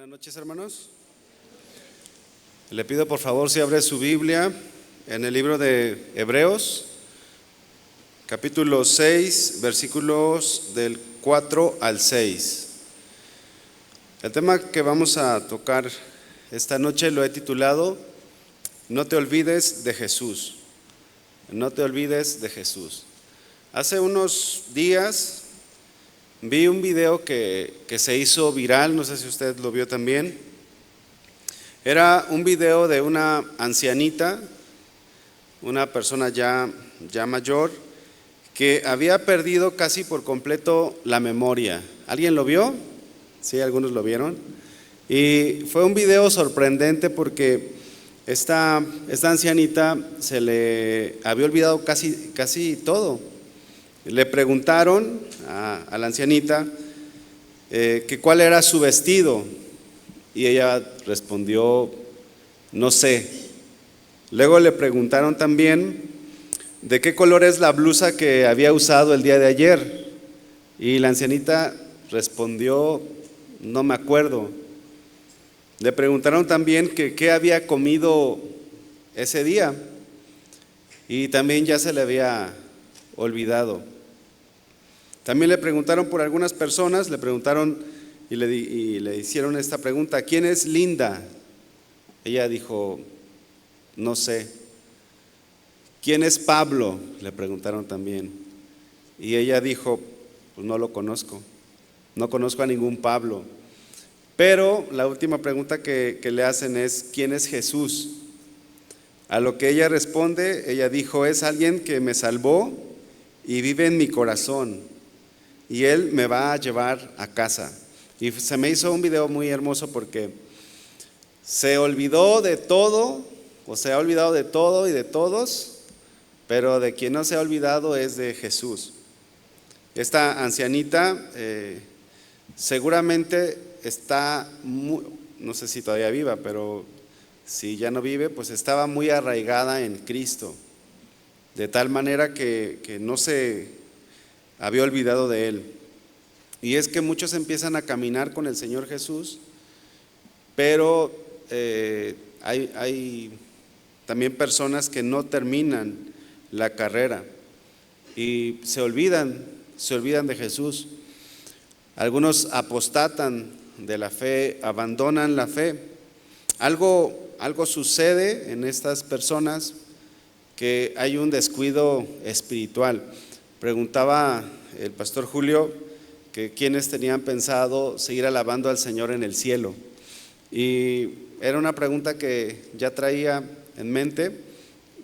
Buenas noches, hermanos. Le pido por favor si abre su Biblia en el libro de Hebreos, capítulo 6, versículos del 4 al 6. El tema que vamos a tocar esta noche lo he titulado No te olvides de Jesús. No te olvides de Jesús. Hace unos días vi un video que se hizo viral, no sé si usted lo vio también. Era un video de una ancianita, una persona ya mayor, que había perdido casi por completo la memoria. ¿Alguien lo vio? Sí, algunos lo vieron. Y fue un video sorprendente porque esta ancianita se le había olvidado casi todo. Le preguntaron a la ancianita que cuál era su vestido y ella respondió, no sé. Luego le preguntaron también de qué color es la blusa que había usado el día de ayer y la ancianita respondió, no me acuerdo. Le preguntaron también que qué había comido ese día y también ya se le había olvidado. También le preguntaron por algunas personas, le preguntaron y le hicieron esta pregunta, ¿quién es Linda? Ella dijo, no sé. ¿Quién es Pablo? Le preguntaron también. Y ella dijo, pues no lo conozco, no conozco a ningún Pablo. Pero la última pregunta que le hacen es, ¿quién es Jesús? A lo que ella responde, ella dijo, es alguien que me salvó y vive en mi corazón. Y Él me va a llevar a casa. Y se me hizo un video muy hermoso porque se olvidó de todo, o se ha olvidado de todo y de todos, pero de quien no se ha olvidado es de Jesús. Esta ancianita seguramente está, no sé si todavía viva, pero si ya no vive, pues estaba muy arraigada en Cristo, de tal manera que no se había olvidado de Él. Y es que muchos empiezan a caminar con el Señor Jesús, pero hay también personas que no terminan la carrera y se olvidan de Jesús. Algunos apostatan de la fe, abandonan la fe. Algo sucede en estas personas, que hay un descuido espiritual. Preguntaba el pastor Julio que quiénes tenían pensado seguir alabando al Señor en el cielo. Y era una pregunta que ya traía en mente.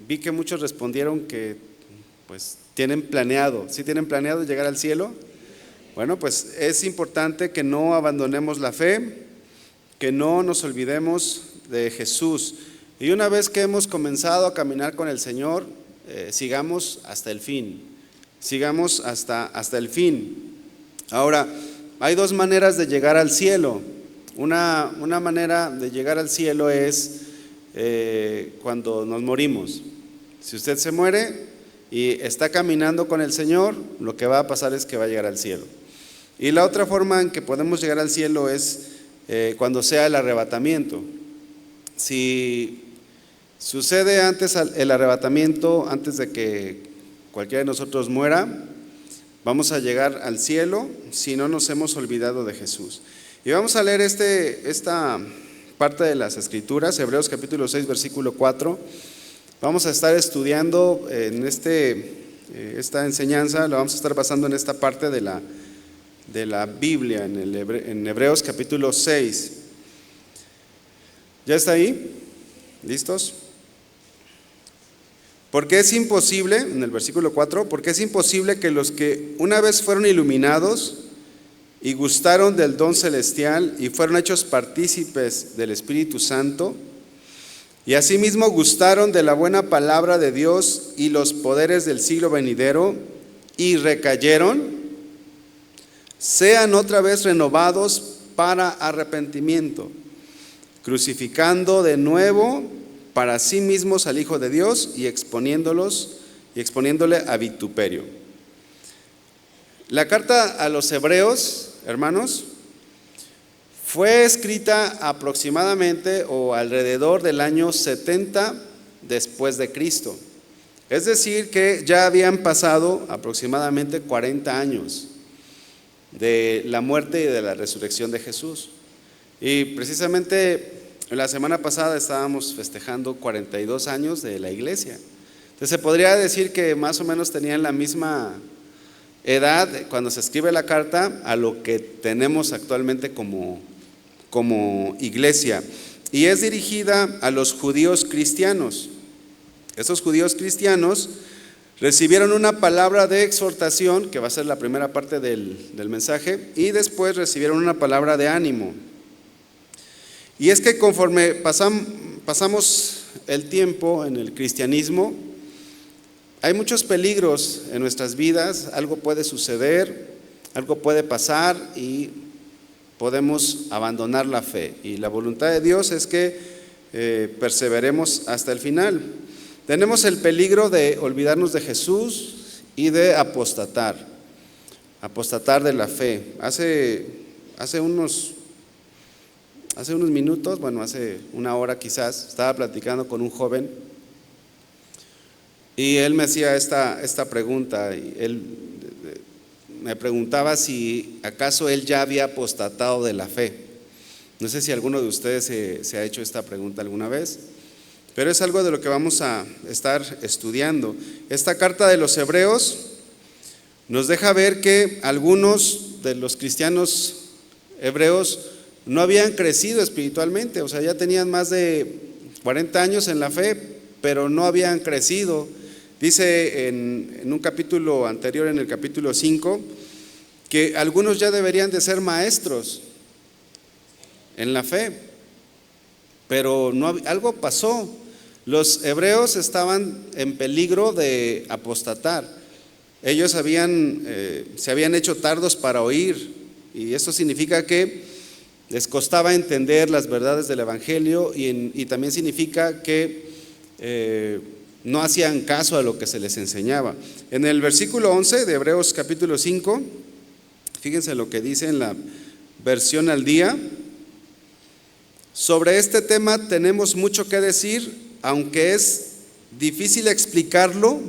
Vi que muchos respondieron que pues tienen planeado. ¿Sí tienen planeado llegar al cielo? Bueno, pues es importante que no abandonemos la fe, que no nos olvidemos de Jesús. Y una vez que hemos comenzado a caminar con el Señor, sigamos hasta el fin. Sigamos hasta el fin. Ahora, hay dos maneras de llegar al cielo. Una manera de llegar al cielo es cuando nos morimos. Si usted se muere y está caminando con el Señor, lo que va a pasar es que va a llegar al cielo. Y la otra forma en que podemos llegar al cielo es cuando sea el arrebatamiento. Si sucede antes el arrebatamiento, antes de que cualquiera de nosotros muera, vamos a llegar al cielo si no nos hemos olvidado de Jesús. Y vamos a leer esta parte de las Escrituras, Hebreos capítulo 6, versículo 4. Vamos a estar estudiando en esta enseñanza, la vamos a estar basando en esta parte de la Biblia, en Hebreos capítulo 6. ¿Ya está ahí? ¿Listos? Porque es imposible, en el versículo 4, porque es imposible que los que una vez fueron iluminados y gustaron del don celestial y fueron hechos partícipes del Espíritu Santo, y asimismo gustaron de la buena palabra de Dios y los poderes del siglo venidero, y recayeron, sean otra vez renovados para arrepentimiento, crucificando de nuevo para sí mismos al Hijo de Dios y exponiéndole a vituperio. La carta a los Hebreos, hermanos, Fue escrita aproximadamente o alrededor del año 70 después de Cristo. Es decir, que ya habían pasado aproximadamente 40 años de la muerte y de la resurrección de Jesús. Y precisamente la semana pasada estábamos festejando 42 años de la iglesia. Entonces se podría decir que más o menos tenían la misma edad cuando se escribe la carta a lo que tenemos actualmente como iglesia. Y es dirigida a los judíos cristianos. Esos judíos cristianos recibieron una palabra de exhortación, que va a ser la primera parte del mensaje, y después recibieron una palabra de ánimo. Y es que conforme pasamos el tiempo en el cristianismo, hay muchos peligros en nuestras vidas, algo puede suceder, algo puede pasar y podemos abandonar la fe. Y la voluntad de Dios es que perseveremos hasta el final. Tenemos el peligro de olvidarnos de Jesús y de apostatar de la fe. Hace unos minutos, bueno, hace una hora quizás, estaba platicando con un joven y él me hacía esta pregunta, y él me preguntaba si acaso él ya había apostatado de la fe. No sé si alguno de ustedes se ha hecho esta pregunta alguna vez, pero es algo de lo que vamos a estar estudiando. Esta carta de los Hebreos nos deja ver que algunos de los cristianos hebreos no habían crecido espiritualmente, o sea, ya tenían más de 40 años en la fe, pero no habían crecido. Dice en un capítulo anterior, en el capítulo 5, que algunos ya deberían de ser maestros en la fe, pero algo pasó. Los hebreos estaban en peligro de apostatar. Ellos se habían hecho tardos para oír, y eso significa que les costaba entender las verdades del Evangelio, y también significa que no hacían caso a lo que se les enseñaba. En el versículo 11 de Hebreos capítulo 5, fíjense lo que dice en la versión al día. Sobre este tema tenemos mucho que decir, aunque es difícil explicarlo,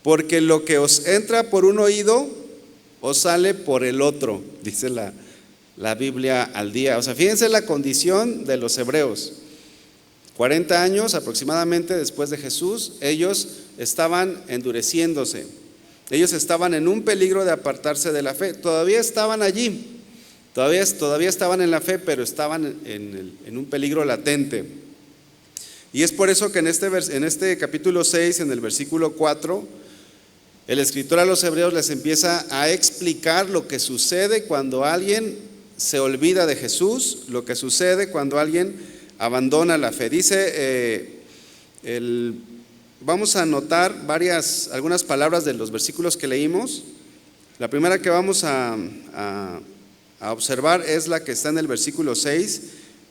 porque lo que os entra por un oído os sale por el otro, dice la Biblia al día. O sea, fíjense la condición de los hebreos. 40 años aproximadamente después de Jesús, ellos estaban endureciéndose. Ellos estaban en un peligro de apartarse de la fe. Todavía estaban allí, todavía estaban en la fe, pero estaban en un peligro latente. Y es por eso que en este capítulo 6, en el versículo 4, el escritor a los hebreos les empieza a explicar lo que sucede cuando alguien se olvida de Jesús, lo que sucede cuando alguien abandona la fe. Dice, vamos a anotar algunas palabras de los versículos que leímos. La primera que vamos a observar es la que está en el versículo 6,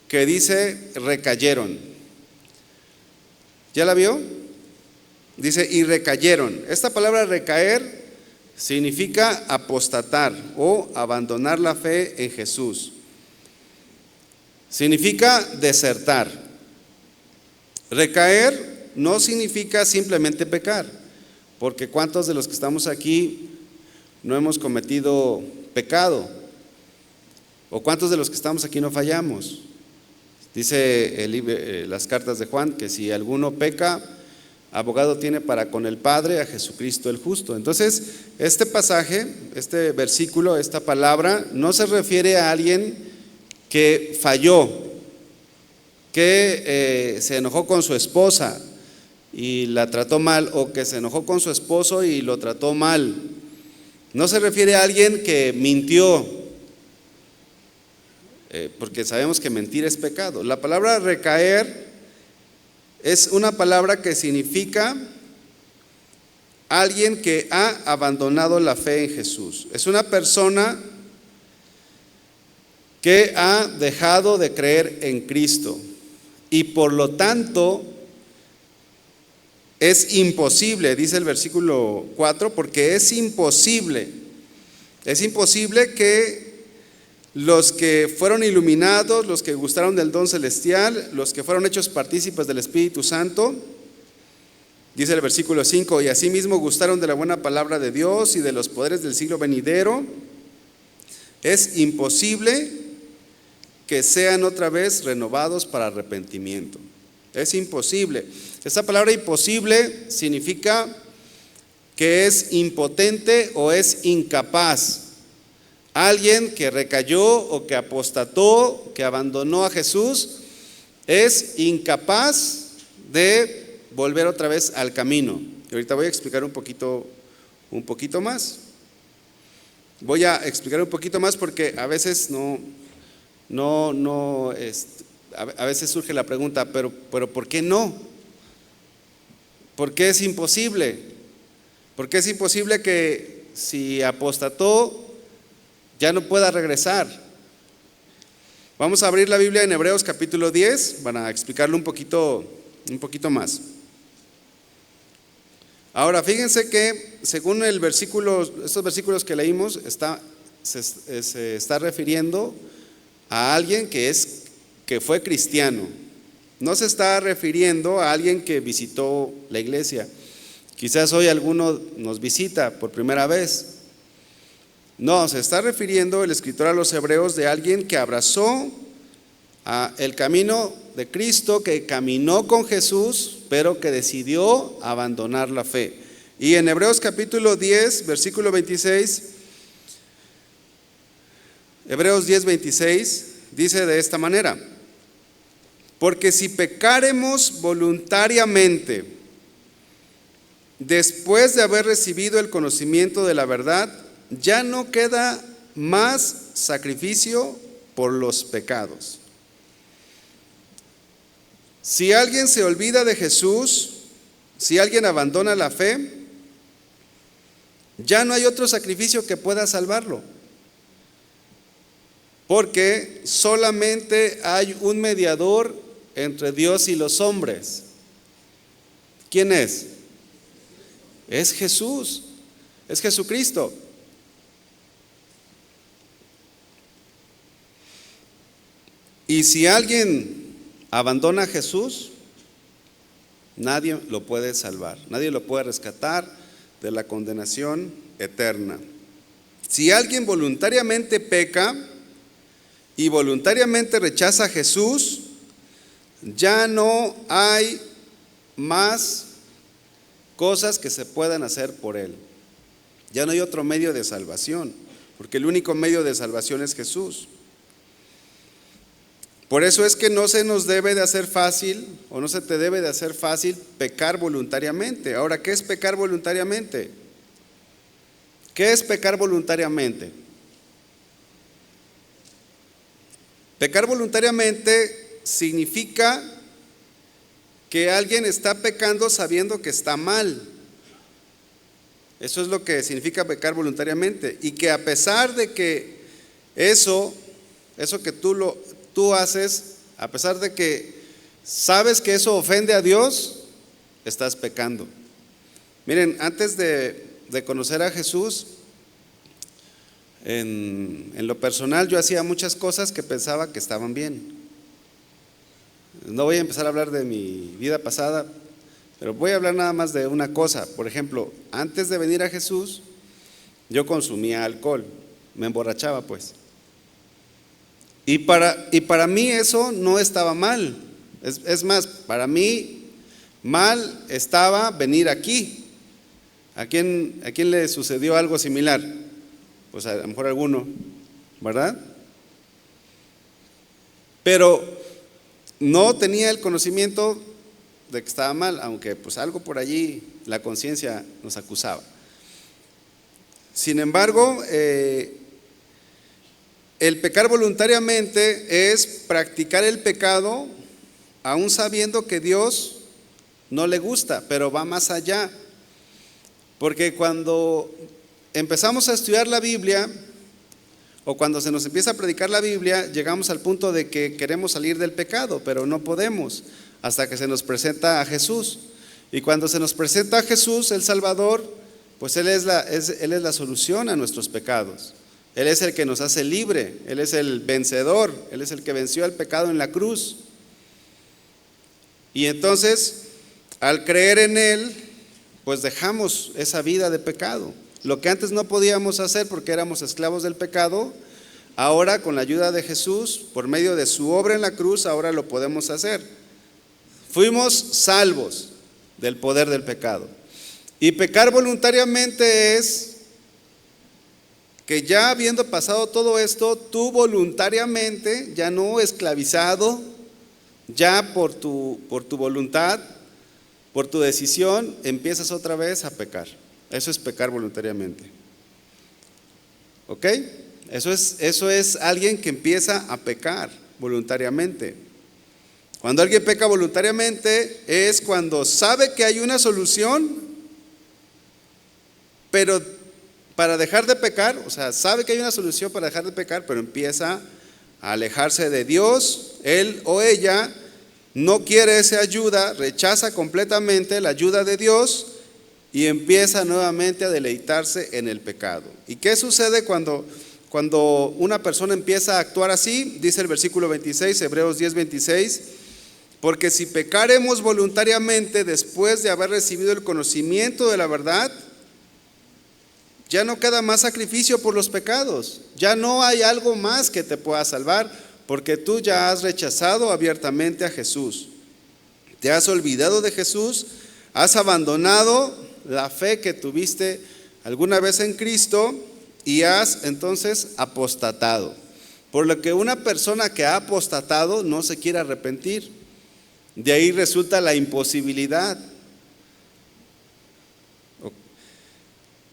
que dice, recayeron. ¿Ya la vio? Dice, y recayeron. Esta palabra recaer significa apostatar o abandonar la fe en Jesús. Significa desertar. Recaer no significa simplemente pecar, porque ¿cuántos de los que estamos aquí no hemos cometido pecado? ¿O cuántos de los que estamos aquí no fallamos? Dice las cartas de Juan que si alguno peca, abogado tiene para con el Padre a Jesucristo el justo. Entonces, este pasaje, este versículo, esta palabra, no se refiere a alguien que falló, que se enojó con su esposa y la trató mal, o que se enojó con su esposo y lo trató mal. No se refiere a alguien que mintió, porque sabemos que mentir es pecado. La palabra recaer es una palabra que significa alguien que ha abandonado la fe en Jesús. Es una persona que ha dejado de creer en Cristo, y por lo tanto es imposible, dice el versículo 4, porque es imposible que los que fueron iluminados, los que gustaron del don celestial, los que fueron hechos partícipes del Espíritu Santo. Dice el versículo 5, y asimismo gustaron de la buena palabra de Dios y de los poderes del siglo venidero. Es imposible que sean otra vez renovados para arrepentimiento. Es imposible. Esta palabra imposible significa que es impotente o es incapaz. Alguien que recayó o que apostató, que abandonó a Jesús, es incapaz de volver otra vez al camino. Y ahorita voy a explicar un poquito más. Voy a explicar un poquito más porque a veces a veces surge la pregunta, pero ¿por qué no? ¿Por qué es imposible? ¿Por qué es imposible que si apostató ya no pueda regresar? Vamos a abrir la Biblia en Hebreos capítulo 10 para explicarlo un poquito más. Ahora, fíjense que según estos versículos que leímos, se está refiriendo a alguien que fue cristiano. No se está refiriendo a alguien que visitó la iglesia. Quizás hoy alguno nos visita por primera vez. No, se está refiriendo el escritor a los hebreos de alguien que abrazó el camino de Cristo, que caminó con Jesús, pero que decidió abandonar la fe. Y en Hebreos capítulo 10, versículo 26, Hebreos 10, 26, dice de esta manera: porque si pecáremos voluntariamente, después de haber recibido el conocimiento de la verdad, ya no queda más sacrificio por los pecados. Si alguien se olvida de Jesús, si alguien abandona la fe, ya no hay otro sacrificio que pueda salvarlo, porque solamente hay un mediador entre Dios y los hombres. ¿Quién es? Es Jesús, es Jesucristo. Y si alguien abandona a Jesús, nadie lo puede salvar, nadie lo puede rescatar de la condenación eterna. Si alguien voluntariamente peca y voluntariamente rechaza a Jesús, ya no hay más cosas que se puedan hacer por él. Ya no hay otro medio de salvación, porque el único medio de salvación es Jesús. Por eso es que no se nos debe de hacer fácil, o no se te debe de hacer fácil pecar voluntariamente. Ahora, ¿qué es pecar voluntariamente? ¿Qué es pecar voluntariamente? Pecar voluntariamente significa que alguien está pecando sabiendo que está mal. Eso es lo que significa pecar voluntariamente. Y que a pesar de que eso que tú haces, a pesar de que sabes que eso ofende a Dios, estás pecando. Miren, antes de conocer a Jesús, en lo personal yo hacía muchas cosas que pensaba que estaban bien. No voy a empezar a hablar de mi vida pasada, pero voy a hablar nada más de una cosa. Por ejemplo, antes de venir a Jesús, yo consumía alcohol, me emborrachaba pues. Y para mí eso no estaba mal. Es más, para mí mal estaba venir aquí. ¿A quién le sucedió algo similar? Pues a lo mejor alguno, ¿verdad? Pero no tenía el conocimiento de que estaba mal, aunque pues algo por allí la conciencia nos acusaba. Sin embargo, el pecar voluntariamente es practicar el pecado aún sabiendo que Dios no le gusta, pero va más allá. Porque cuando empezamos a estudiar la Biblia, o cuando se nos empieza a predicar la Biblia, llegamos al punto de que queremos salir del pecado, pero no podemos hasta que se nos presenta a Jesús. Y cuando se nos presenta a Jesús, el Salvador, pues Él es la solución a nuestros pecados. Él es el que nos hace libre, Él es el vencedor, Él es el que venció al pecado en la cruz. Y entonces, al creer en Él, pues dejamos esa vida de pecado. Lo que antes no podíamos hacer porque éramos esclavos del pecado, ahora con la ayuda de Jesús, por medio de su obra en la cruz, ahora lo podemos hacer. Fuimos salvos del poder del pecado. Y pecar voluntariamente es que ya habiendo pasado todo esto, tú voluntariamente, ya no esclavizado, ya por tu voluntad, por tu decisión, empiezas otra vez a pecar. Eso es pecar voluntariamente. ¿Ok? Eso es alguien que empieza a pecar voluntariamente. Cuando alguien peca voluntariamente es cuando sabe que hay una solución, pero para dejar de pecar, o sea, sabe que hay una solución para dejar de pecar, pero empieza a alejarse de Dios. Él o ella no quiere esa ayuda, rechaza completamente la ayuda de Dios y empieza nuevamente a deleitarse en el pecado. ¿Y qué sucede cuando una persona empieza a actuar así? Dice el versículo 26, Hebreos 10:26, porque si pecaremos voluntariamente después de haber recibido el conocimiento de la verdad, ya no queda más sacrificio por los pecados, ya no hay algo más que te pueda salvar, porque tú ya has rechazado abiertamente a Jesús, te has olvidado de Jesús, has abandonado la fe que tuviste alguna vez en Cristo y has entonces apostatado. Por lo que una persona que ha apostatado no se quiere arrepentir, de ahí resulta la imposibilidad.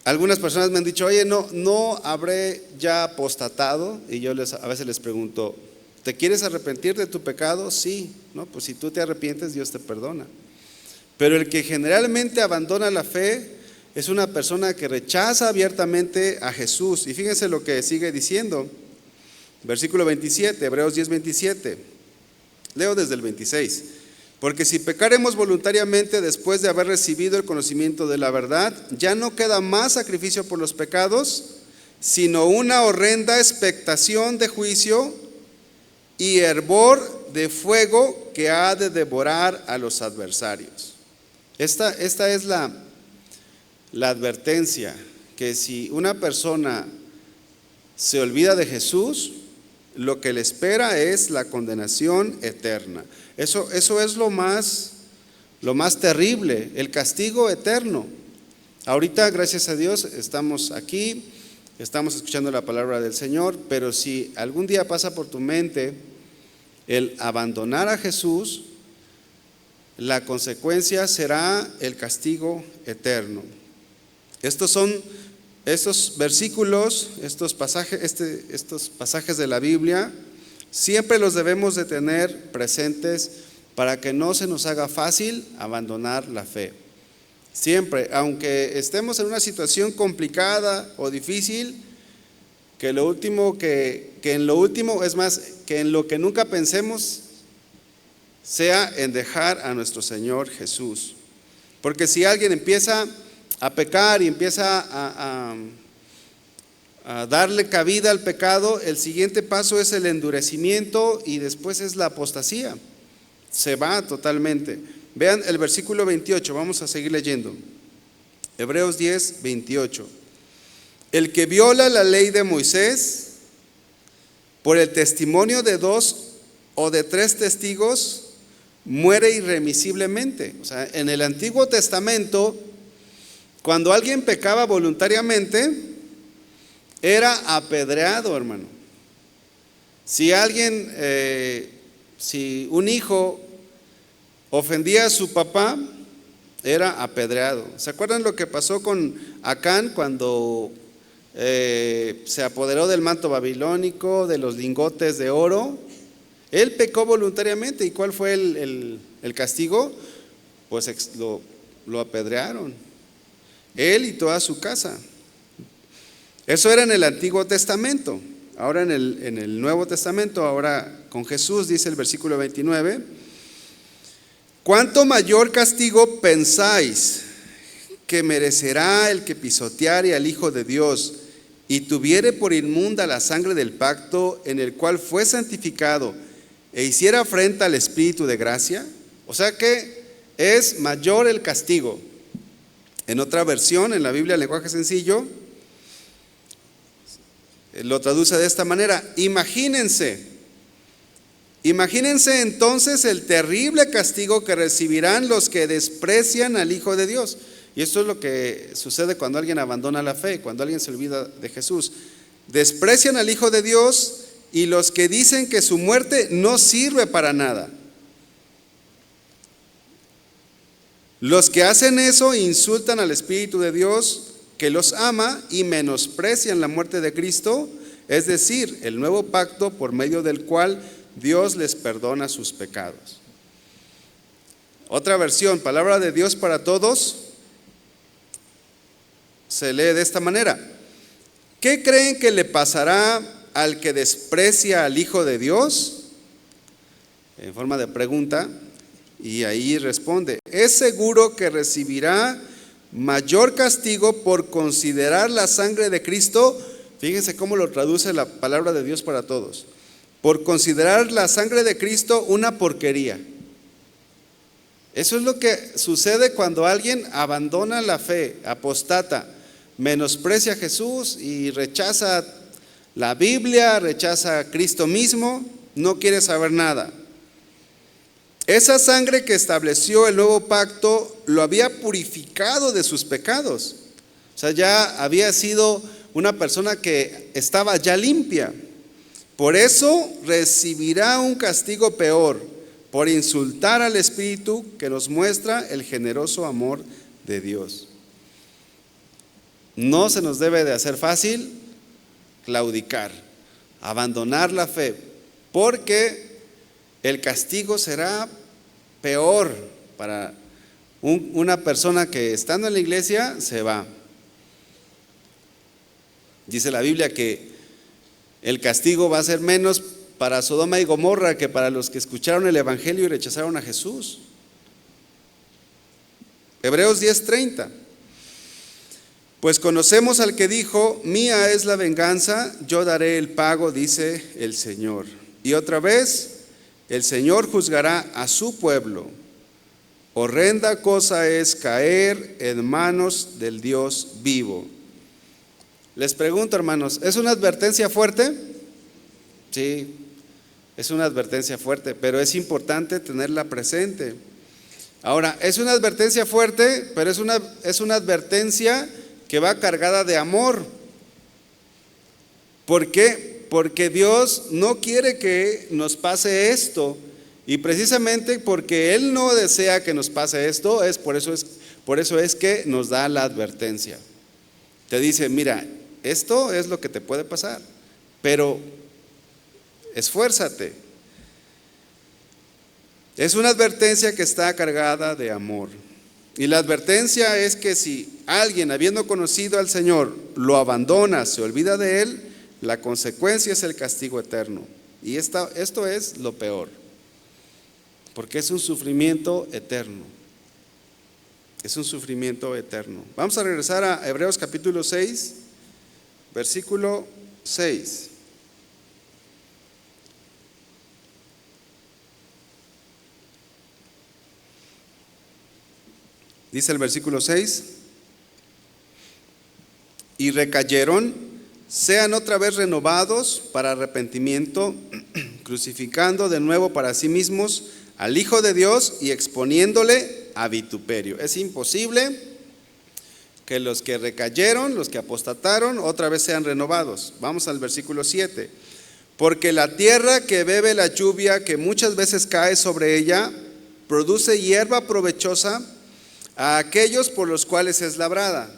Algunas personas me han dicho, oye, no habré ya apostatado, y yo a veces les pregunto, ¿te quieres arrepentir de tu pecado? Sí, ¿no? Pues si tú te arrepientes, Dios te perdona. Pero el que generalmente abandona la fe es una persona que rechaza abiertamente a Jesús. Y fíjense lo que sigue diciendo, versículo 27, Hebreos 10:27, leo desde el 26. Porque si pecaremos voluntariamente después de haber recibido el conocimiento de la verdad, ya no queda más sacrificio por los pecados, sino una horrenda expectación de juicio y hervor de fuego que ha de devorar a los adversarios. Esta es la advertencia, que si una persona se olvida de Jesús, lo que le espera es la condenación eterna. Eso es lo más terrible, el castigo eterno. Ahorita, gracias a Dios, estamos aquí, estamos escuchando la palabra del Señor, pero si algún día pasa por tu mente el abandonar a Jesús, la consecuencia será el castigo eterno. Estos versículos, estos pasajes de la Biblia, siempre los debemos de tener presentes para que no se nos haga fácil abandonar la fe. Siempre, aunque estemos en una situación complicada o difícil, que en lo último, es más, que en lo que nunca pensemos, sea en dejar a nuestro Señor Jesús. Porque si alguien empieza a pecar y empieza a darle cabida al pecado, el siguiente paso es el endurecimiento y después es la apostasía. Se va totalmente. Vean el versículo 28, vamos a seguir leyendo. Hebreos 10:28. El que viola la ley de Moisés por el testimonio de 2 o de 3 testigos muere irremisiblemente. O sea, en el Antiguo Testamento, cuando alguien pecaba voluntariamente, era apedreado, hermano. Si un hijo ofendía a su papá, era apedreado. ¿Se acuerdan lo que pasó con Acán cuando se apoderó del manto babilónico, de los lingotes de oro? Él pecó voluntariamente. ¿Y cuál fue el castigo? Pues lo apedrearon, él y toda su casa. Eso era en el Antiguo Testamento. Ahora en el Nuevo Testamento, ahora con Jesús, dice el versículo 29, ¿cuánto mayor castigo pensáis que merecerá el que pisoteare al Hijo de Dios y tuviere por inmunda la sangre del pacto en el cual fue santificado e hiciera afrenta al Espíritu de gracia, o sea que es mayor el castigo. En otra versión, en la Biblia, lenguaje sencillo, lo traduce de esta manera: imagínense entonces el terrible castigo que recibirán los que desprecian al Hijo de Dios. Y esto es lo que sucede cuando alguien abandona la fe, cuando alguien se olvida de Jesús. Desprecian al Hijo de Dios y los que dicen que su muerte no sirve para nada. Los que hacen eso insultan al Espíritu de Dios que los ama y menosprecian la muerte de Cristo, es decir, el nuevo pacto por medio del cual Dios les perdona sus pecados. Otra versión, palabra de Dios para todos, se lee de esta manera: ¿qué creen que le pasará al que desprecia al Hijo de Dios? En forma de pregunta, y ahí responde: es seguro que recibirá mayor castigo por considerar la sangre de Cristo. Fíjense cómo lo traduce la palabra de Dios para todos: por considerar la sangre de Cristo una porquería. Eso es lo que sucede cuando alguien abandona la fe, apostata, menosprecia a Jesús y rechaza la Biblia, rechaza a Cristo mismo, no quiere saber nada. Esa sangre que estableció el nuevo pacto lo había purificado de sus pecados. O sea, ya había sido una persona que estaba ya limpia. Por eso recibirá un castigo peor, por insultar al Espíritu que nos muestra el generoso amor de Dios. No se nos debe de hacer fácil claudicar, abandonar la fe, porque el castigo será peor para una persona que estando en la iglesia se va. Dice la Biblia que el castigo va a ser menos para Sodoma y Gomorra que para los que escucharon el Evangelio y rechazaron a Jesús. Hebreos 10:30. Pues conocemos al que dijo: mía es la venganza, yo daré el pago, dice el Señor. Y otra vez, el Señor juzgará a su pueblo. Horrenda cosa es caer en manos del Dios vivo. Les pregunto, hermanos, ¿es una advertencia fuerte? Sí, es una advertencia fuerte, pero es importante tenerla presente. Ahora, es una advertencia fuerte, pero es una advertencia que va cargada de amor. ¿Por qué? Porque Dios no quiere que nos pase esto, y precisamente porque Él no desea que nos pase esto, por eso es que nos da la advertencia. Te dice: mira, esto es lo que te puede pasar, pero esfuérzate. Es una advertencia que está cargada de amor. Y la advertencia es que si alguien, habiendo conocido al Señor, lo abandona, se olvida de Él, la consecuencia es el castigo eterno. Y esto es lo peor, porque es un sufrimiento eterno. Es un sufrimiento eterno. Vamos a regresar a Hebreos capítulo 6, versículo 6. Dice el versículo 6: y recayeron, sean otra vez renovados para arrepentimiento, crucificando de nuevo para sí mismos al Hijo de Dios y exponiéndole a vituperio. Es imposible que los que recayeron, los que apostataron, otra vez sean renovados. Vamos al versículo 7. Porque la tierra que bebe la lluvia que muchas veces cae sobre ella, produce hierba provechosa a aquellos por los cuales es labrada.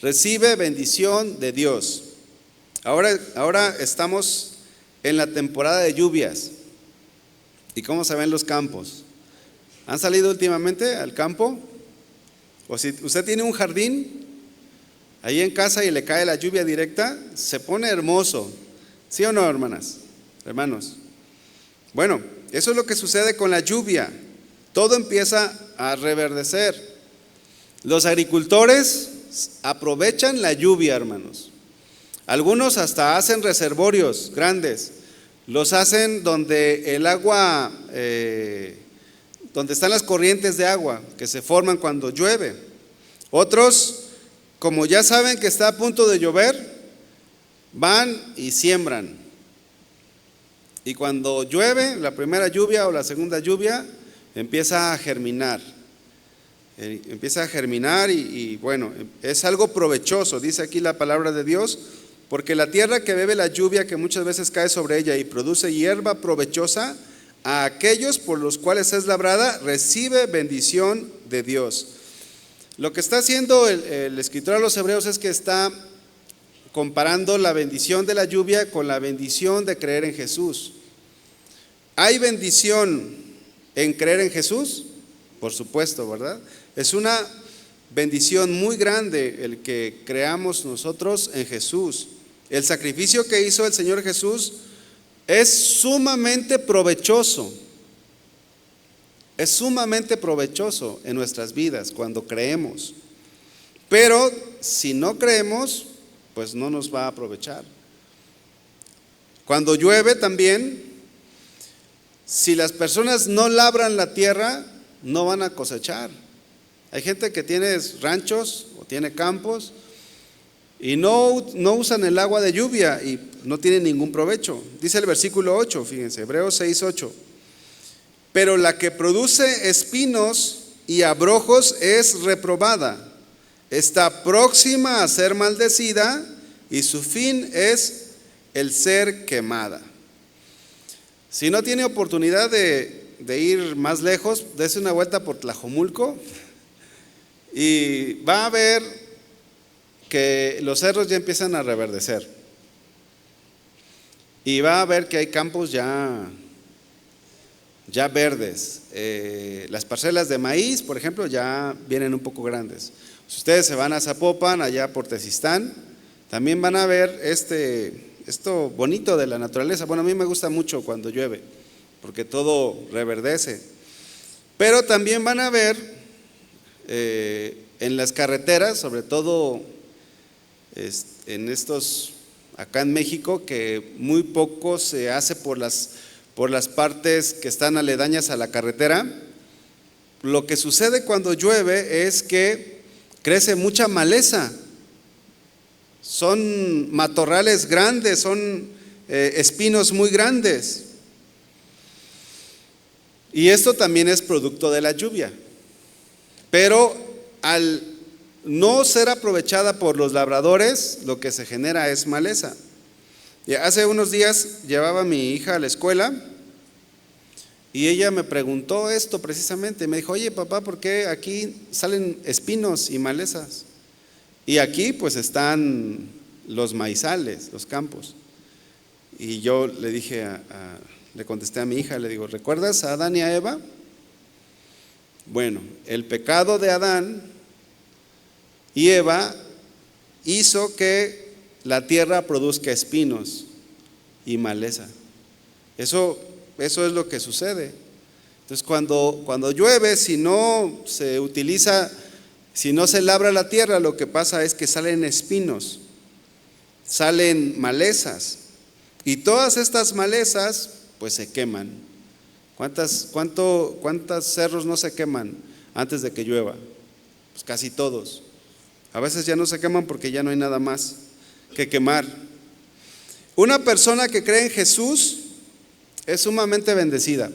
Recibe bendición de Dios. Ahora estamos en la temporada de lluvias. ¿Y cómo se ven los campos? ¿Han salido últimamente al campo? O si usted tiene un jardín ahí en casa y le cae la lluvia directa, se pone hermoso. ¿Sí o no, hermanos? Bueno, eso es lo que sucede con la lluvia. Todo empieza a reverdecer. Los agricultores aprovechan la lluvia, hermanos. Algunos hasta hacen reservorios grandes, los hacen donde el agua, donde están las corrientes de agua que se forman cuando llueve. Otros, como ya saben que está a punto de llover, van y siembran. Y cuando llueve, la primera lluvia o la segunda lluvia, empieza a germinar. Y bueno, es algo provechoso, dice aquí la palabra de Dios, porque la tierra que bebe la lluvia que muchas veces cae sobre ella y produce hierba provechosa, a aquellos por los cuales es labrada, recibe bendición de Dios. Lo que está haciendo el escritor a los Hebreos es que está comparando la bendición de la lluvia con la bendición de creer en Jesús. ¿Hay bendición en creer en Jesús? Por supuesto, ¿verdad? Es una bendición muy grande el que creamos nosotros en Jesús. El sacrificio que hizo el Señor Jesús es sumamente provechoso. Es sumamente provechoso en nuestras vidas cuando creemos. Pero si no creemos, pues no nos va a aprovechar. Cuando llueve también, si las personas no labran la tierra, no van a cosechar. Hay gente que tiene ranchos o tiene campos y no usan el agua de lluvia y no tienen ningún provecho. Dice el versículo 8, fíjense, Hebreos 6:8. Pero la que produce espinos y abrojos es reprobada, está próxima a ser maldecida y su fin es el ser quemada. Si no tiene oportunidad de ir más lejos, dése una vuelta por Tlajomulco y va a ver que los cerros ya empiezan a reverdecer y va a ver que hay campos ya verdes. Las parcelas de maíz, por ejemplo, ya vienen un poco grandes. Si ustedes se van a Zapopan, allá por Tezistán, también van a ver esto bonito de la naturaleza. Bueno, a mí me gusta mucho cuando llueve, porque todo reverdece. Pero también van a ver en las carreteras, sobre todo en estos, acá en México, que muy poco se hace por las partes que están aledañas a la carretera. Lo que sucede cuando llueve es que crece mucha maleza. Son matorrales grandes, son espinos muy grandes. Y esto también es producto de la lluvia. Pero al no ser aprovechada por los labradores, lo que se genera es maleza. Y hace unos días llevaba a mi hija a la escuela y ella me preguntó esto precisamente. Me dijo: oye papá, ¿por qué aquí salen espinos y malezas? Y aquí pues están los maizales, los campos. Y yo le dije, le contesté a mi hija, le digo: ¿recuerdas a Adán y a Eva? Bueno, el pecado de Adán y Eva hizo que la tierra produzca espinos y maleza. Eso es lo que sucede. Entonces cuando llueve, si no se utiliza, si no se labra la tierra, lo que pasa es que salen espinos, salen malezas, y todas estas malezas pues se queman. ¿Cuántos cerros no se queman antes de que llueva? Pues casi todos. A veces ya no se queman porque ya no hay nada más que quemar. Una persona que cree en Jesús es sumamente bendecida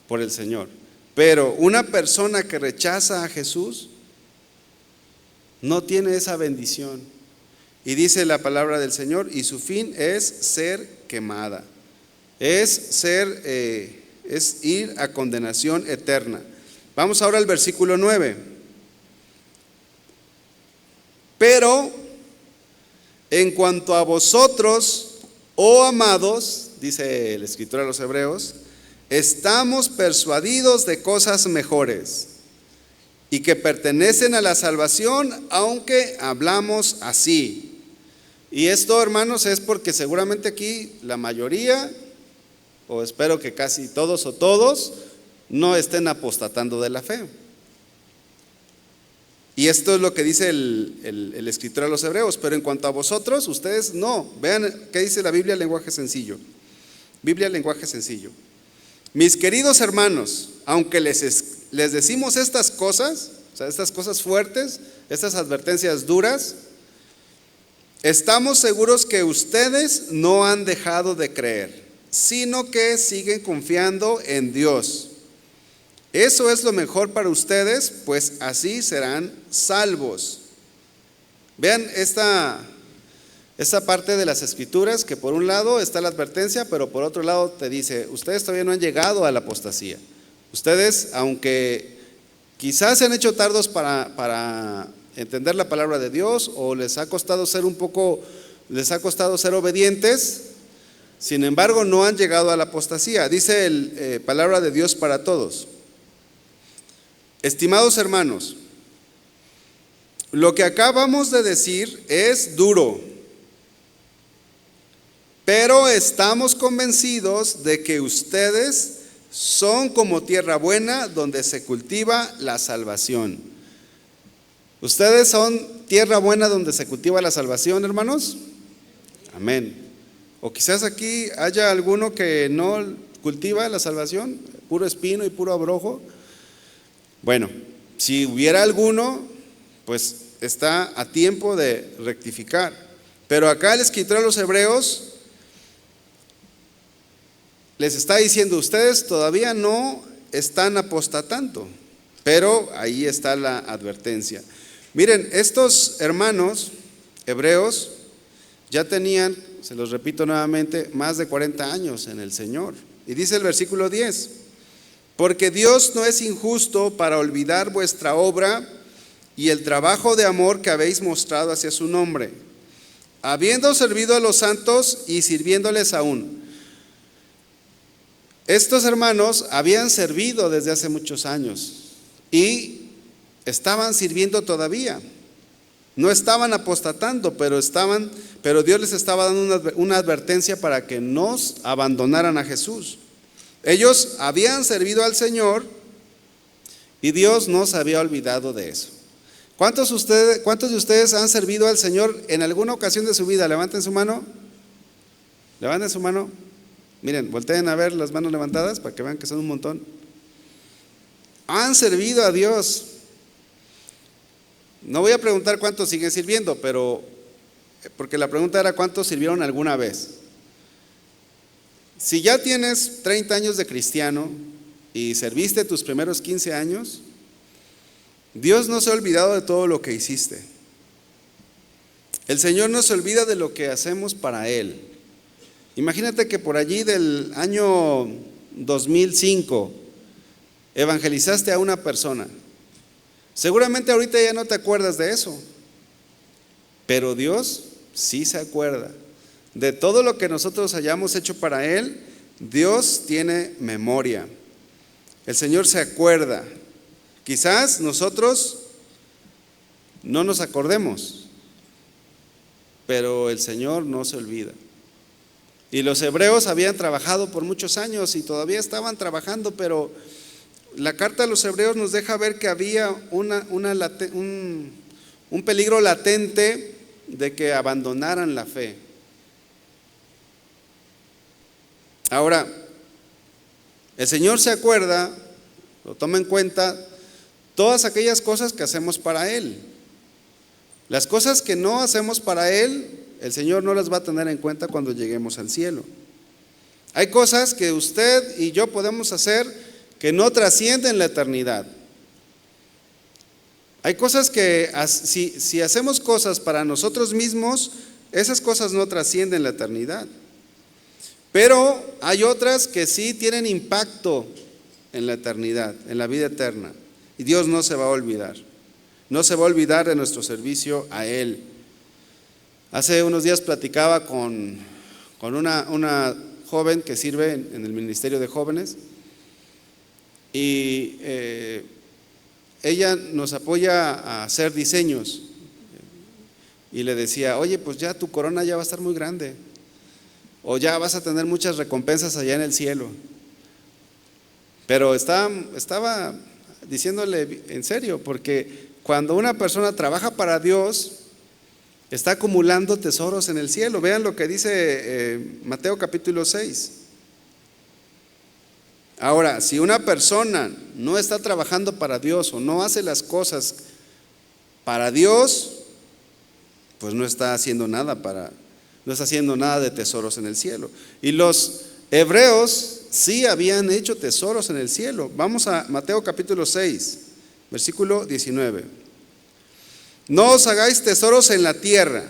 por el Señor, pero una persona que rechaza a Jesús no tiene esa bendición. Y dice la palabra del Señor: y su fin es ser quemada, es ir a condenación eterna. Vamos ahora al versículo 9. Pero en cuanto a vosotros, oh amados, dice el escritor a los Hebreos, estamos persuadidos de cosas mejores y que pertenecen a la salvación, aunque hablamos así. Y esto, hermanos, es porque seguramente aquí la mayoría, o espero que casi todos o todos, no estén apostatando de la fe. Y esto es lo que dice el escritor a los hebreos. Pero en cuanto a vosotros, ustedes no. Vean qué dice la Biblia, lenguaje sencillo. Biblia, lenguaje sencillo. Mis queridos hermanos, aunque les decimos estas cosas, o sea, estas cosas fuertes, estas advertencias duras, estamos seguros que ustedes no han dejado de creer, sino que siguen confiando en Dios. Eso es lo mejor para ustedes, pues así serán salvos. Vean esta parte de las escrituras, que por un lado está la advertencia, pero por otro lado te dice, ustedes todavía no han llegado a la apostasía. Ustedes, aunque quizás se han hecho tardos para entender la palabra de Dios, o les ha costado ser obedientes, sin embargo no han llegado a la apostasía. Dice palabra de Dios para todos. Estimados hermanos, lo que acabamos de decir es duro, pero estamos convencidos de que ustedes son como tierra buena donde se cultiva la salvación. ¿Ustedes son tierra buena donde se cultiva la salvación, hermanos? Amén. O quizás aquí haya alguno que no cultiva la salvación, puro espino y puro abrojo. Bueno, si hubiera alguno, pues está a tiempo de rectificar. Pero acá el escritor a los hebreos les está diciendo, ustedes todavía no están apostatando, pero ahí está la advertencia. Miren, estos hermanos hebreos ya tenían, se los repito nuevamente, más de 40 años en el Señor. Y dice el versículo 10, porque Dios no es injusto para olvidar vuestra obra y el trabajo de amor que habéis mostrado hacia su nombre, habiendo servido a los santos y sirviéndoles aún. Estos hermanos habían servido desde hace muchos años y estaban sirviendo todavía. No estaban apostatando, pero Dios les estaba dando una advertencia para que no abandonaran a Jesús. Ellos habían servido al Señor y Dios no se había olvidado de eso. ¿Cuántos de ustedes han servido al Señor en alguna ocasión de su vida? Levanten su mano. Levanten su mano. Miren, volteen a ver las manos levantadas para que vean que son un montón. Han servido a Dios. No voy a preguntar cuántos siguen sirviendo, porque la pregunta era cuántos sirvieron alguna vez. Si ya tienes 30 años de cristiano y serviste tus primeros 15 años, Dios no se ha olvidado de todo lo que hiciste. El Señor no se olvida de lo que hacemos para Él. Imagínate que por allí del año 2005 evangelizaste a una persona. Seguramente ahorita ya no te acuerdas de eso, pero Dios sí se acuerda de todo lo que nosotros hayamos hecho para Él. Dios tiene memoria. El Señor se acuerda. Quizás nosotros no nos acordemos, pero el Señor no se olvida. Y los hebreos habían trabajado por muchos años y todavía estaban trabajando, pero la carta a los hebreos nos deja ver que había un peligro latente de que abandonaran la fe. Ahora, el Señor se acuerda, lo toma en cuenta, todas aquellas cosas que hacemos para Él. Las cosas que no hacemos para Él, el Señor no las va a tener en cuenta cuando lleguemos al cielo. Hay cosas que usted y yo podemos hacer que no trascienden la eternidad. Hay cosas que si hacemos cosas para nosotros mismos, esas cosas no trascienden la eternidad. Pero hay otras que sí tienen impacto en la eternidad, en la vida eterna. Y Dios no se va a olvidar. No se va a olvidar de nuestro servicio a Él. Hace unos días platicaba con una joven que sirve en el Ministerio de Jóvenes y ella nos apoya a hacer diseños y le decía, oye, pues ya tu corona ya va a estar muy grande o ya vas a tener muchas recompensas allá en el cielo. Pero estaba diciéndole en serio, porque cuando una persona trabaja para Dios, está acumulando tesoros en el cielo. Vean lo que dice Mateo capítulo 6. Ahora, si una persona no está trabajando para Dios o no hace las cosas para Dios, pues no está haciendo nada de tesoros en el cielo. Y los hebreos sí habían hecho tesoros en el cielo. Vamos a Mateo capítulo 6, versículo 19. No os hagáis tesoros en la tierra,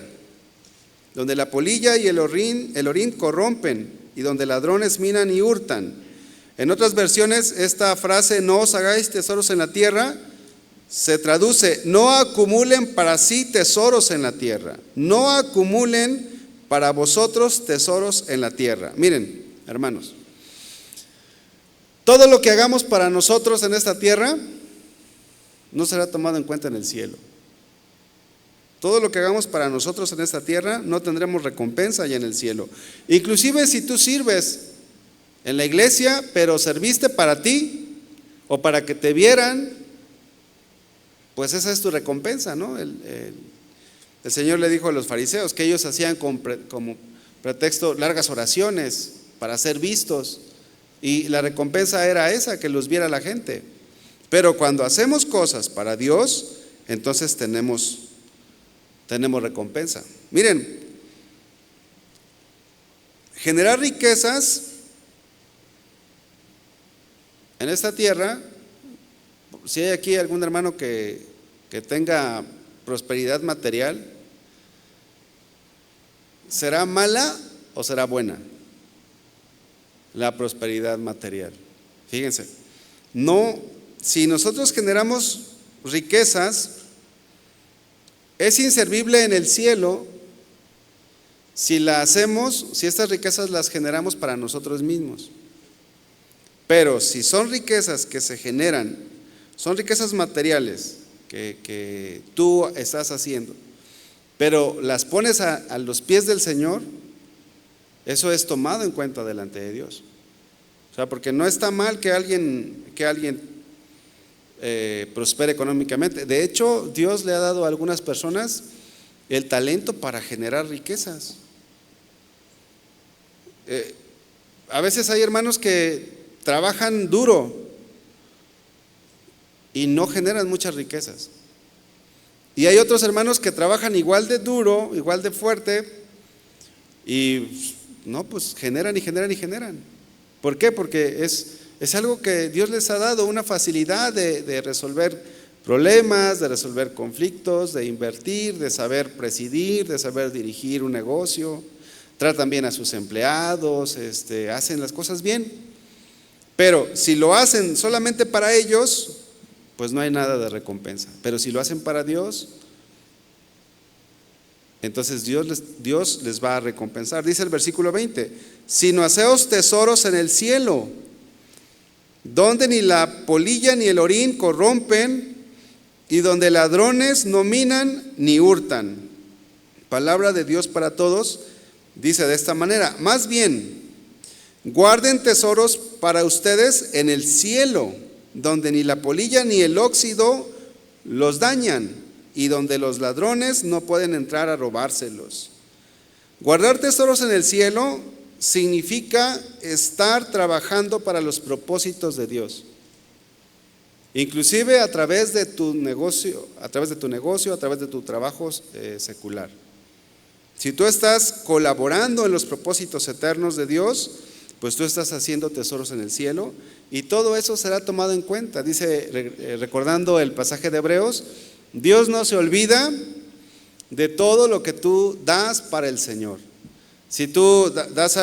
donde la polilla y el orín corrompen, y donde ladrones minan y hurtan. En otras versiones, esta frase, no os hagáis tesoros en la tierra, se traduce, no acumulen para sí tesoros en la tierra. No acumulen para vosotros tesoros en la tierra. Miren, hermanos, todo lo que hagamos para nosotros en esta tierra no será tomado en cuenta en el cielo. Todo lo que hagamos para nosotros en esta tierra no tendremos recompensa allá en el cielo. Inclusive si tú sirves en la iglesia, pero serviste para ti o para que te vieran, pues esa es tu recompensa, ¿no? El Señor le dijo a los fariseos que ellos hacían como pretexto largas oraciones para ser vistos, y la recompensa era esa, que los viera la gente. Pero cuando hacemos cosas para Dios, entonces tenemos recompensa. Miren, generar riquezas en esta tierra, si hay aquí algún hermano que tenga prosperidad material, ¿será mala o será buena la prosperidad material? Fíjense, no, si nosotros generamos riquezas, es inservible en el cielo si estas riquezas las generamos para nosotros mismos. Pero si son riquezas que se generan, son riquezas materiales que tú estás haciendo, pero las pones a los pies del Señor, eso es tomado en cuenta delante de Dios. O sea, porque no está mal que alguien prospere económicamente. De hecho, Dios le ha dado a algunas personas el talento para generar riquezas. A veces hay hermanos que trabajan duro y no generan muchas riquezas. Y hay otros hermanos que trabajan igual de duro, igual de fuerte, y no, pues generan y generan y generan. ¿Por qué? Porque es algo que Dios les ha dado, una facilidad de resolver problemas, de resolver conflictos, de invertir, de saber presidir, de saber dirigir un negocio. Tratan bien a sus empleados, hacen las cosas bien. Pero si lo hacen solamente para ellos, pues no hay nada de recompensa. Pero si lo hacen para Dios, entonces Dios les va a recompensar. Dice el versículo 20, sino haceos tesoros en el cielo, donde ni la polilla ni el orín corrompen, y donde ladrones no minan ni hurtan. Palabra de Dios para todos, dice de esta manera, más bien, guarden tesoros para ustedes en el cielo, donde ni la polilla ni el óxido los dañan, y donde los ladrones no pueden entrar a robárselos. Guardar tesoros en el cielo significa estar trabajando para los propósitos de Dios, inclusive a través de tu negocio, a través de tu trabajo secular. Si tú estás colaborando en los propósitos eternos de Dios, pues tú estás haciendo tesoros en el cielo, y todo eso será tomado en cuenta. Dice, recordando el pasaje de Hebreos, Dios no se olvida de todo lo que tú das para el Señor. Si tú das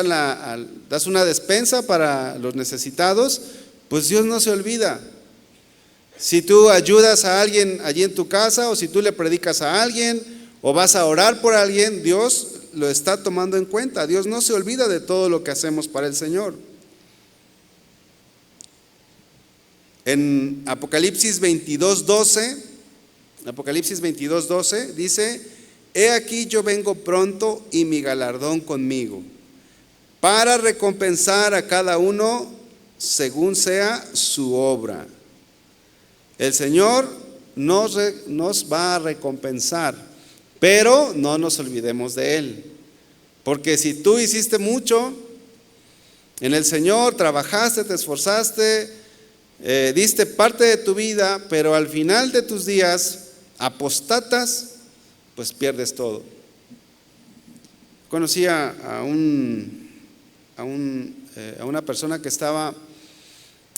una despensa para los necesitados, pues Dios no se olvida. Si tú ayudas a alguien allí en tu casa, o si tú le predicas a alguien, o vas a orar por alguien, Dios lo está tomando en cuenta. Dios no se olvida de todo lo que hacemos para el Señor. En Apocalipsis 22:12 dice, he aquí yo vengo pronto y mi galardón conmigo, para recompensar a cada uno según sea su obra. El Señor nos va a recompensar, pero no nos olvidemos de Él. Porque si tú hiciste mucho en el Señor, trabajaste, te esforzaste, diste parte de tu vida, pero al final de tus días apostatas, pues pierdes todo. Conocí a una persona que estaba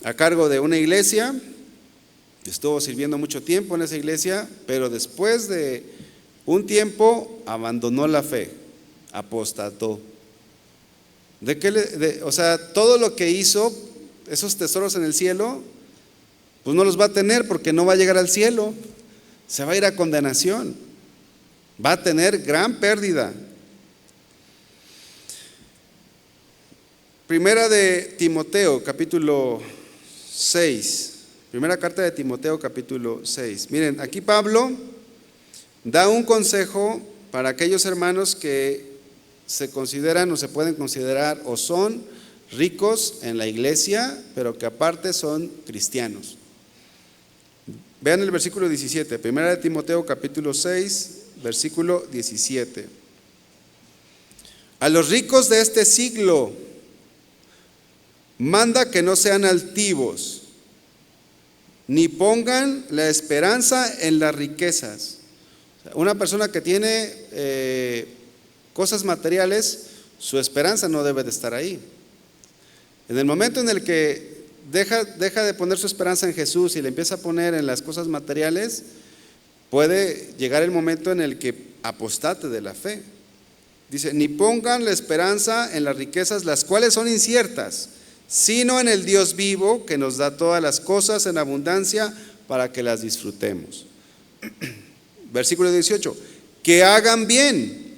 a cargo de una iglesia, estuvo sirviendo mucho tiempo en esa iglesia, pero después de un tiempo abandonó la fe, apostató. O sea, todo lo que hizo, esos tesoros en el cielo, pues no los va a tener porque no va a llegar al cielo, se va a ir a condenación, va a tener gran pérdida. Primera de Timoteo, capítulo 6. Primera carta de Timoteo, capítulo 6. Miren, aquí Pablo da un consejo para aquellos hermanos que se consideran o se pueden considerar o son ricos en la iglesia, pero que aparte son cristianos. Vean el versículo 17, Primera de Timoteo, capítulo 6, versículo 17. A los ricos de este siglo manda que no sean altivos, ni pongan la esperanza en las riquezas. Una persona que tiene cosas materiales, su esperanza no debe de estar ahí. En el momento en el que deja de poner su esperanza en Jesús y le empieza a poner en las cosas materiales, puede llegar el momento en el que apostate de la fe. Dice, ni pongan la esperanza en las riquezas, las cuales son inciertas, sino en el Dios vivo, que nos da todas las cosas en abundancia para que las disfrutemos. Versículo 18, que hagan bien,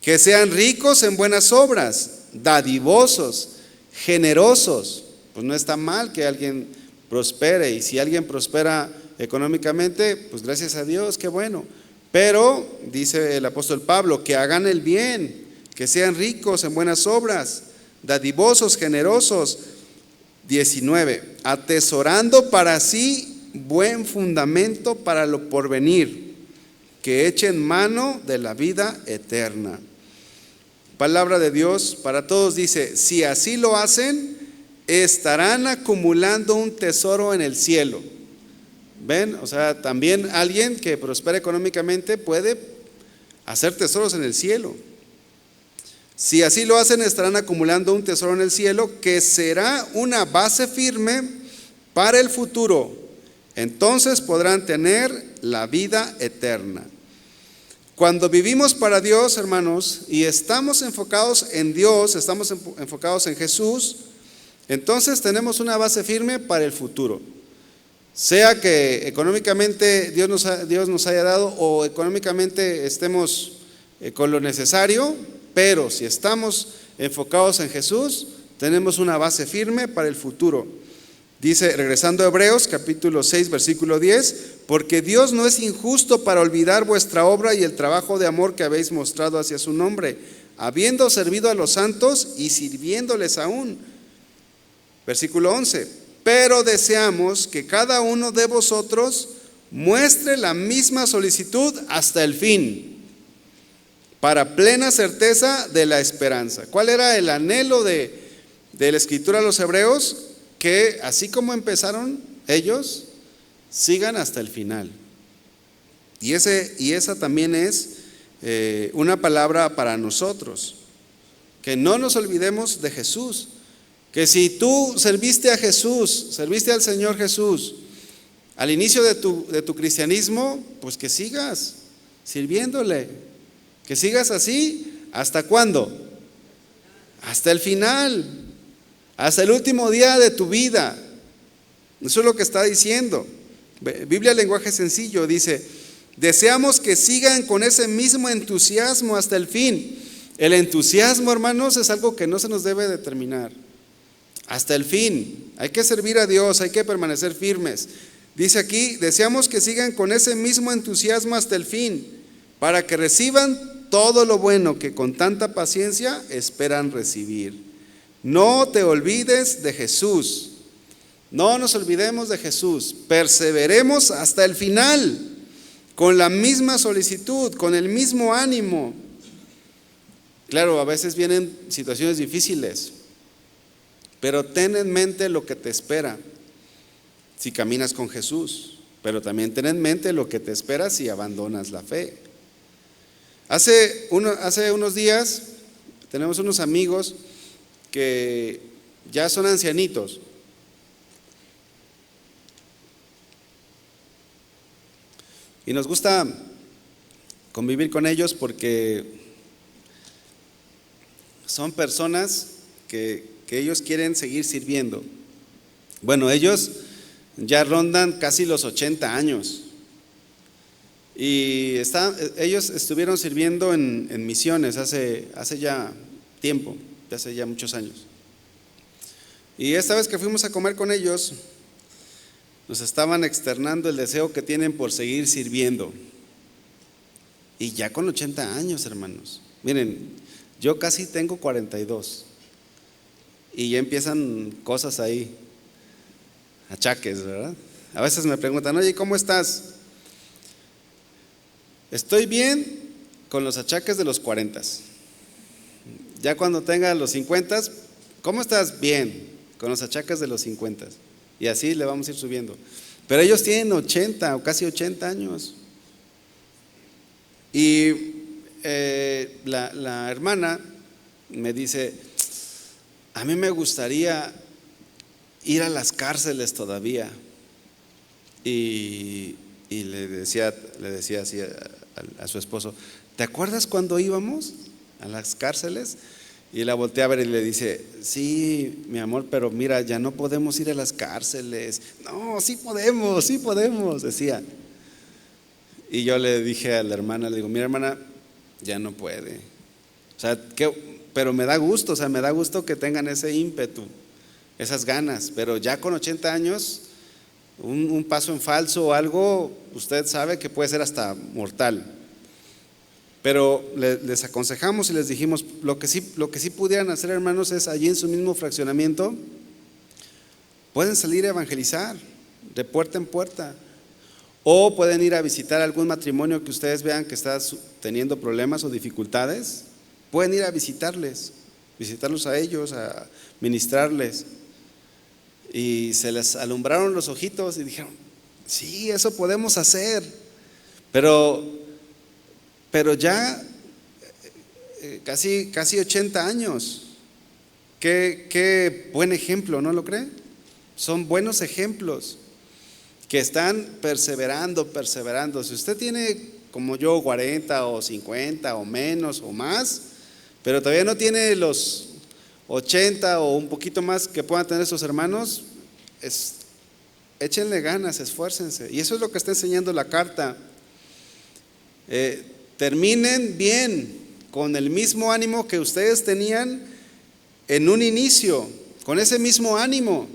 que sean ricos en buenas obras, dadivosos, generosos. Pues no está mal que alguien prospere, y si alguien prospera económicamente, pues gracias a Dios, qué bueno. Pero dice el apóstol Pablo, que hagan el bien, que sean ricos en buenas obras, dadivosos, generosos. 19, atesorando para sí buen fundamento para lo porvenir, que echen mano de la vida eterna. Palabra de Dios para todos dice, si así lo hacen, estarán acumulando un tesoro en el cielo. ¿Ven? O sea, también alguien que prospera económicamente puede hacer tesoros en el cielo. Si así lo hacen, estarán acumulando un tesoro en el cielo que será una base firme para el futuro. Entonces podrán tener la vida eterna. Cuando vivimos para Dios, hermanos, y estamos enfocados en Dios, estamos enfocados en Jesús, entonces tenemos una base firme para el futuro. Sea que económicamente Dios nos haya dado o económicamente estemos con lo necesario, pero si estamos enfocados en Jesús, tenemos una base firme para el futuro. Dice, regresando a Hebreos, capítulo 6, versículo 10, porque Dios no es injusto para olvidar vuestra obra y el trabajo de amor que habéis mostrado hacia su nombre, habiendo servido a los santos y sirviéndoles aún. Versículo 11, pero deseamos que cada uno de vosotros muestre la misma solicitud hasta el fin, para plena certeza de la esperanza. ¿Cuál era el anhelo de la escritura a los hebreos? Que así como empezaron ellos, sigan hasta el final. Y esa también es una palabra para nosotros, que no nos olvidemos de Jesús, que si tú serviste a Jesús, serviste al Señor Jesús al inicio de tu cristianismo, pues que sigas sirviéndole, que sigas así. ¿Hasta cuándo? Hasta el final, hasta el último día de tu vida. Eso es lo que está diciendo. Biblia, lenguaje sencillo, dice, deseamos que sigan con ese mismo entusiasmo hasta el fin. El entusiasmo, hermanos, es algo que no se nos debe determinar. Hasta el fin. Hay que servir a Dios, hay que permanecer firmes. Dice aquí, deseamos que sigan con ese mismo entusiasmo hasta el fin, para que reciban todo lo bueno que con tanta paciencia esperan recibir. No te olvides de Jesús. No nos olvidemos de Jesús, perseveremos hasta el final, con la misma solicitud, con el mismo ánimo. Claro, a veces vienen situaciones difíciles, pero ten en mente lo que te espera si caminas con Jesús, pero también ten en mente lo que te espera si abandonas la fe. Hace unos días tenemos unos amigos que ya son ancianitos. Y nos gusta convivir con ellos porque son personas que ellos quieren seguir sirviendo. Bueno, ellos ya rondan casi los 80 años. Y ellos estuvieron sirviendo en misiones hace ya tiempo, hace ya muchos años. Y esta vez que fuimos a comer con ellos, nos estaban externando el deseo que tienen por seguir sirviendo. Y ya con 80 años, hermanos. Miren, yo casi tengo 42. Y ya empiezan cosas ahí, achaques, ¿verdad? A veces me preguntan, oye, ¿cómo estás? Estoy bien con los achaques de los 40. Ya cuando tenga los 50, ¿cómo estás? Bien, con los achaques de los 50. Y así le vamos a ir subiendo. Pero ellos tienen 80 o casi 80 años. Y la hermana me dice, a mí me gustaría ir a las cárceles todavía. Y le decía así a su esposo, ¿te acuerdas cuando íbamos a las cárceles? Y la voltea a ver y le dice, sí, mi amor, pero mira, ya no podemos ir a las cárceles. No, sí podemos, decía. Y yo le dije a la hermana, le digo, mira hermana, ya no puede. O sea, pero me da gusto, me da gusto que tengan ese ímpetu, esas ganas, pero ya con 80 años, un paso en falso o algo, usted sabe que puede ser hasta mortal. Pero les aconsejamos y les dijimos, lo que sí pudieran hacer, hermanos, es allí en su mismo fraccionamiento, pueden salir a evangelizar de puerta en puerta, o pueden ir a visitar algún matrimonio que ustedes vean que está teniendo problemas o dificultades, pueden ir a visitarlos a ellos, a ministrarles. Y se les alumbraron los ojitos y dijeron, sí, eso podemos hacer, pero ya casi 80 años. Qué buen ejemplo, ¿no lo cree? Son buenos ejemplos que están perseverando. Si usted tiene como yo 40 o 50 o menos o más, pero todavía no tiene los 80 o un poquito más que puedan tener sus hermanos, échenle ganas, esfuércense. Y eso es lo que está enseñando la carta. Terminen bien, con el mismo ánimo que ustedes tenían en un inicio, con ese mismo ánimo.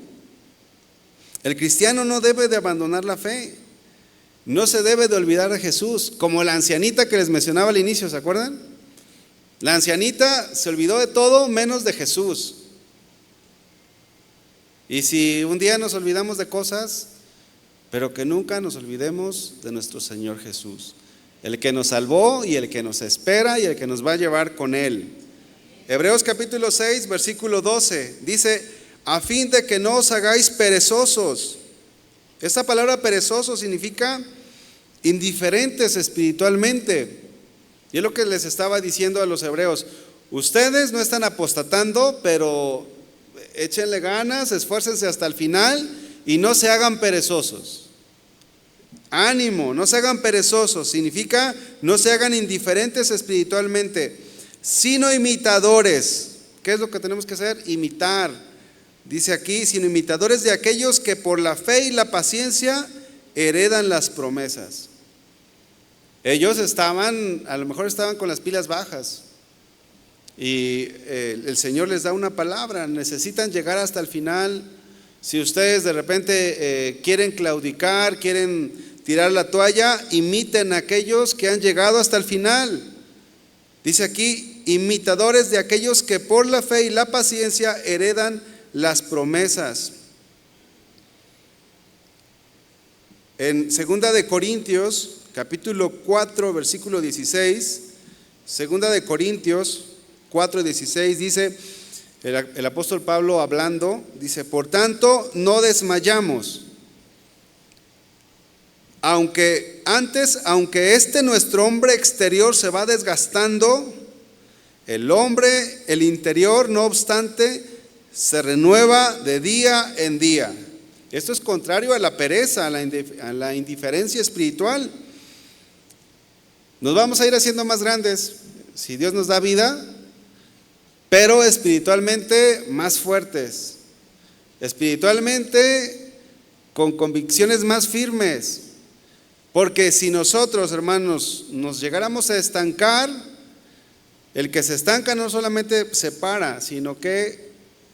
El cristiano no debe de abandonar la fe, no se debe de olvidar de Jesús, como la ancianita que les mencionaba al inicio, ¿se acuerdan? La ancianita se olvidó de todo menos de Jesús. Y si un día nos olvidamos de cosas, pero que nunca nos olvidemos de nuestro Señor Jesús, el que nos salvó y el que nos espera y el que nos va a llevar con Él. Hebreos capítulo 6, versículo 12, dice, a fin de que no os hagáis perezosos. Esta palabra perezoso significa indiferentes espiritualmente. Y es lo que les estaba diciendo a los hebreos. Ustedes no están apostatando, pero échenle ganas, esfuércense hasta el final y no se hagan perezosos. Ánimo, no se hagan perezosos, significa no se hagan indiferentes espiritualmente, sino imitadores. ¿Qué es lo que tenemos que hacer? Imitar. Dice aquí, sino imitadores de aquellos que por la fe y la paciencia heredan las promesas. Ellos a lo mejor estaban con las pilas bajas y el Señor les da una palabra, necesitan llegar hasta el final. Si ustedes de repente quieren claudicar, quieren tirar la toalla, imiten a aquellos que han llegado hasta el final. Dice aquí, imitadores de aquellos que por la fe y la paciencia heredan las promesas. En 2 capítulo 4, versículo 16, 2 Corintios 4, 16 dice, el apóstol Pablo hablando, dice, por tanto, no desmayamos. Aunque nuestro hombre exterior se va desgastando, el interior, no obstante, se renueva de día en día. Esto es contrario a la pereza, a la indiferencia espiritual. Nos vamos a ir haciendo más grandes, si Dios nos da vida, pero espiritualmente más fuertes, espiritualmente con convicciones más firmes. Porque si nosotros, hermanos, nos llegáramos a estancar, el que se estanca no solamente se para, sino que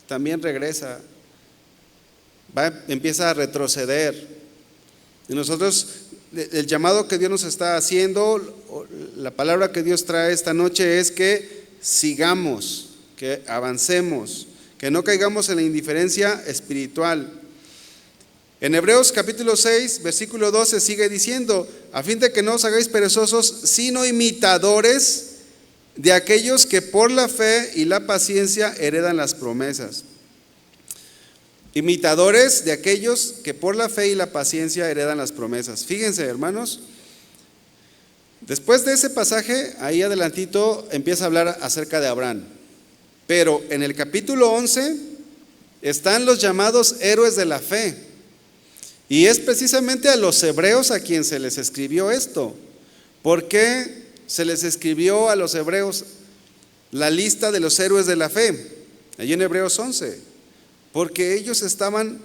también regresa, empieza a retroceder. Y nosotros, el llamado que Dios nos está haciendo, la palabra que Dios trae esta noche es que sigamos, que avancemos, que no caigamos en la indiferencia espiritual. En Hebreos capítulo 6, versículo 12 sigue diciendo, a fin de que no os hagáis perezosos, sino imitadores de aquellos que por la fe y la paciencia heredan las promesas. Imitadores de aquellos que por la fe y la paciencia heredan las promesas. Fíjense, hermanos, después de ese pasaje, ahí adelantito empieza a hablar acerca de Abraham. Pero en el capítulo 11 están los llamados héroes de la fe. Y es precisamente a los hebreos a quien se les escribió esto. ¿Por qué se les escribió a los hebreos la lista de los héroes de la fe? Allí en Hebreos 11. Porque ellos estaban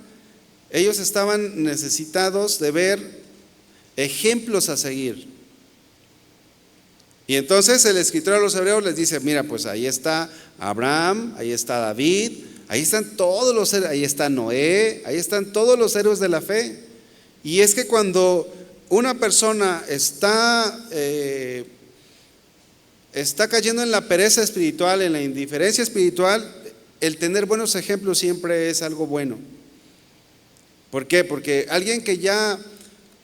necesitados de ver ejemplos a seguir. Y entonces el escritor a los hebreos les dice, mira, pues ahí está Abraham, ahí está David, ahí están todos los héroes, ahí está Noé, ahí están todos los héroes de la fe. Y es que cuando una persona está cayendo en la pereza espiritual, en la indiferencia espiritual, el tener buenos ejemplos siempre es algo bueno. ¿Por qué? Porque alguien que ya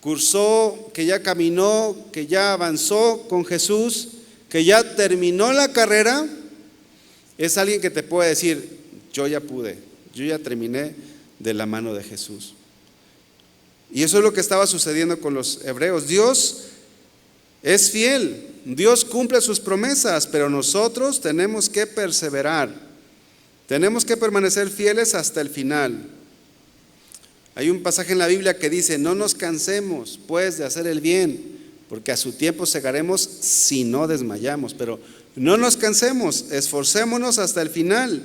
cursó, que ya caminó, que ya avanzó con Jesús, que ya terminó la carrera, es alguien que te puede decir, yo ya pude, yo ya terminé de la mano de Jesús. Y eso es lo que estaba sucediendo con los hebreos. Dios es fiel, Dios cumple sus promesas, pero nosotros tenemos que perseverar, tenemos que permanecer fieles hasta el final. Hay un pasaje en la Biblia que dice, no nos cansemos pues de hacer el bien, porque a su tiempo segaremos si no desmayamos, pero no nos cansemos, esforcémonos hasta el final.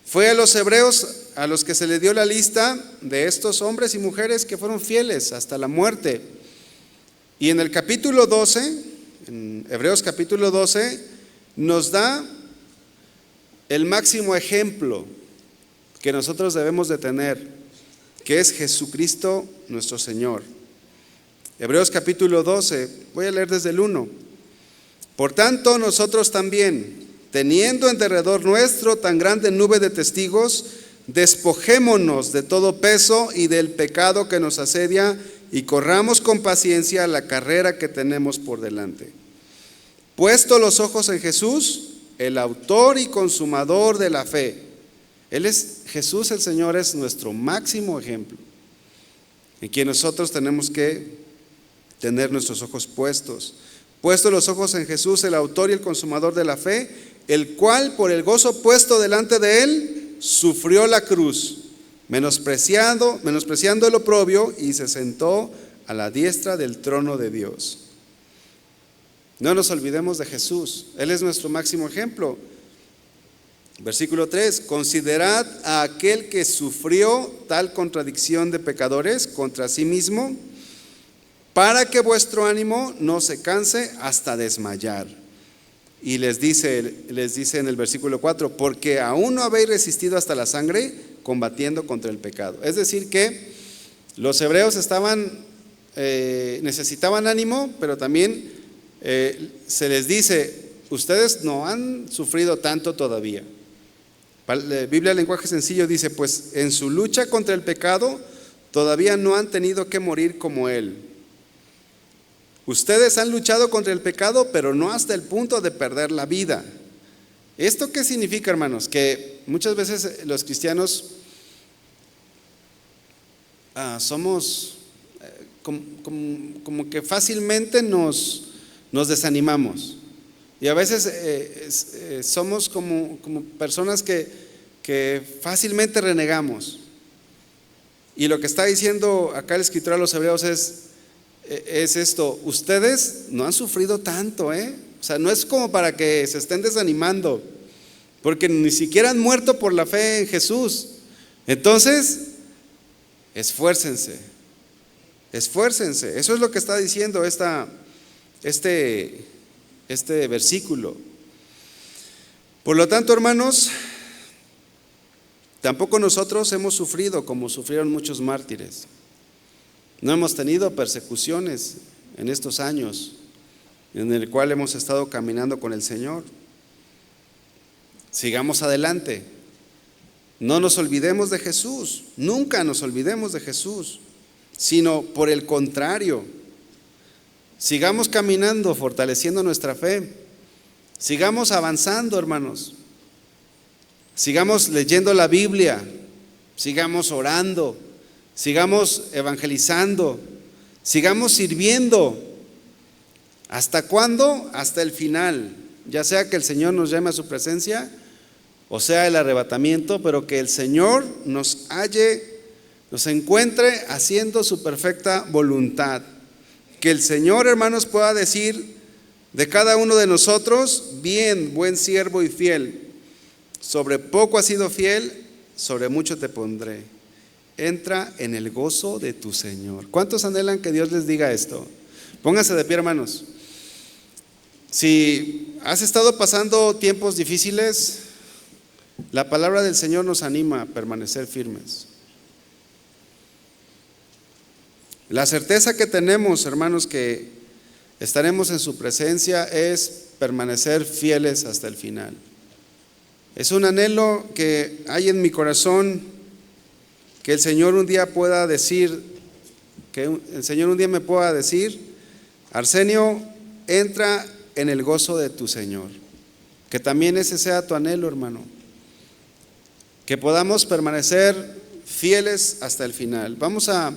Fue a los hebreos a los que se les dio la lista de estos hombres y mujeres que fueron fieles hasta la muerte. Y en el capítulo 12, en Hebreos capítulo 12, nos da el máximo ejemplo que nosotros debemos de tener, que es Jesucristo nuestro Señor. Hebreos capítulo 12, voy a leer desde el 1. Por tanto, nosotros también, teniendo en derredor nuestro tan grande nube de testigos, despojémonos de todo peso y del pecado que nos asedia y corramos con paciencia la carrera que tenemos por delante. Puesto los ojos en Jesús, el autor y consumador de la fe. Jesús el Señor es nuestro máximo ejemplo, en quien nosotros tenemos que tener nuestros ojos puestos. Puesto los ojos en Jesús, el autor y el consumador de la fe, el cual por el gozo puesto delante de él, sufrió la cruz, menospreciando el oprobio, y se sentó a la diestra del trono de Dios. No nos olvidemos de Jesús, Él es nuestro máximo ejemplo. Versículo 3, considerad a aquel que sufrió tal contradicción de pecadores contra sí mismo, para que vuestro ánimo no se canse hasta desmayar. Y les dice en el versículo 4, porque aún no habéis resistido hasta la sangre combatiendo contra el pecado. Es decir que los hebreos necesitaban ánimo, pero también se les dice, ustedes no han sufrido tanto todavía. La Biblia, lenguaje sencillo, dice, pues en su lucha contra el pecado todavía no han tenido que morir como Él. Ustedes han luchado contra el pecado, pero no hasta el punto de perder la vida. ¿Esto qué significa, hermanos? Que muchas veces los cristianos somos como que fácilmente nos desanimamos. Y a veces somos como personas que fácilmente renegamos. Y lo que está diciendo acá el escritor a los hebreos es esto: ustedes no han sufrido tanto, O sea, no es como para que se estén desanimando, porque ni siquiera han muerto por la fe en Jesús. Entonces, esfuércense. Eso es lo que está diciendo este versículo. Por lo tanto, hermanos, tampoco nosotros hemos sufrido como sufrieron muchos mártires. No hemos tenido persecuciones en estos años en el cual hemos estado caminando con el Señor. Sigamos adelante. No nos olvidemos de Jesús, nunca nos olvidemos de Jesús, sino por el contrario, sigamos caminando, fortaleciendo nuestra fe. Sigamos avanzando, hermanos. Sigamos leyendo la Biblia, sigamos orando, sigamos evangelizando, sigamos sirviendo. ¿Hasta cuándo? Hasta el final. Ya sea que el Señor nos llame a su presencia, o sea el arrebatamiento, pero que el Señor nos encuentre haciendo su perfecta voluntad. Que el Señor, hermanos, pueda decir de cada uno de nosotros: bien, buen siervo y fiel, sobre poco has sido fiel, sobre mucho te pondré. Entra en el gozo de tu Señor. ¿Cuántos anhelan que Dios les diga esto? Pónganse de pie, hermanos. Si has estado pasando tiempos difíciles, la palabra del Señor nos anima a permanecer firmes. La certeza que tenemos, hermanos, que estaremos en su presencia es permanecer fieles hasta el final. Es un anhelo que hay en mi corazón, que el Señor un día pueda decir, Arsenio, entra en el gozo de tu Señor. Que también ese sea tu anhelo, hermano. Que podamos permanecer fieles hasta el final. Vamos a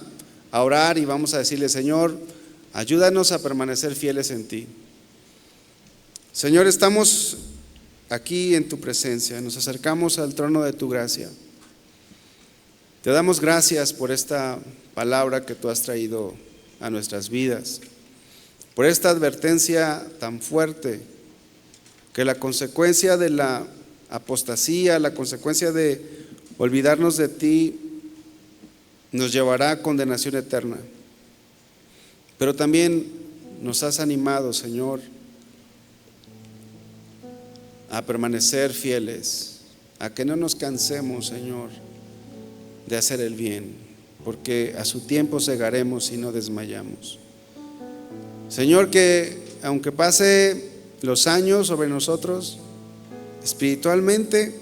orar y vamos a decirle: Señor, ayúdanos a permanecer fieles en ti. Señor, estamos aquí en tu presencia, nos acercamos al trono de tu gracia. Te damos gracias por esta palabra que tú has traído a nuestras vidas, por esta advertencia tan fuerte, que la consecuencia de la apostasía, la consecuencia de olvidarnos de ti, nos llevará a condenación eterna. Pero también nos has animado, Señor, a permanecer fieles, a que no nos cansemos, Señor, de hacer el bien, porque a su tiempo segaremos y no desmayamos. Señor, que aunque pase los años sobre nosotros, espiritualmente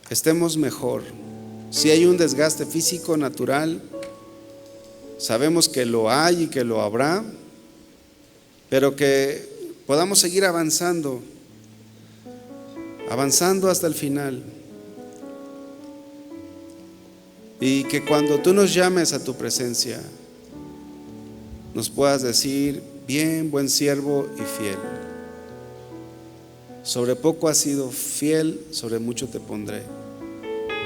estemos mejor. Si hay un desgaste físico natural, sabemos que lo hay y que lo habrá, pero que podamos seguir avanzando hasta el final. Y que cuando tú nos llames a tu presencia, nos puedas decir: bien, buen siervo y fiel. Sobre poco has sido fiel, sobre mucho te pondré.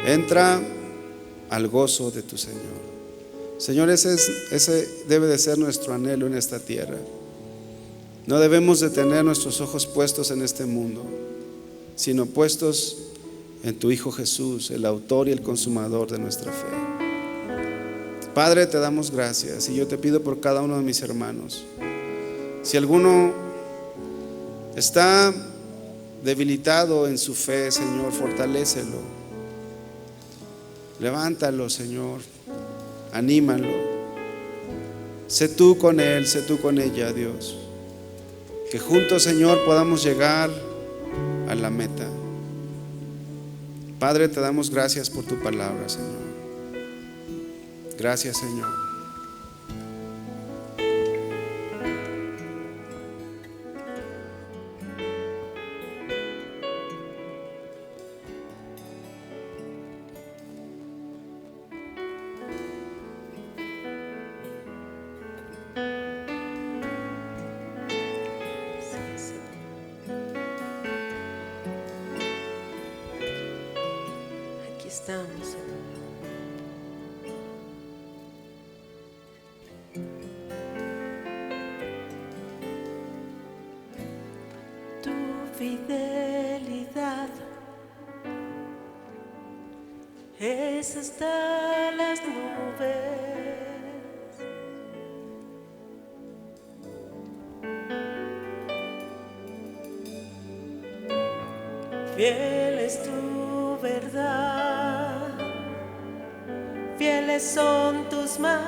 Entra al gozo de tu Señor. Señor, ese debe de ser nuestro anhelo en esta tierra. No debemos de tener nuestros ojos puestos en este mundo, sino puestos en tu Hijo Jesús, el autor y el consumador de nuestra fe. Padre, te damos gracias y yo te pido por cada uno de mis hermanos. Si alguno está debilitado en su fe, Señor, fortalécelo. Levántalo, Señor, anímalo. Sé tú con él, sé tú con ella, Dios. Que juntos, Señor, podamos llegar a la meta. Padre, te damos gracias por tu palabra, Señor. Gracias, Señor. Aquí estamos, Señor. Tu fidelidad es hasta las nubes. Fiel es tu verdad, fieles son tus mandamientos.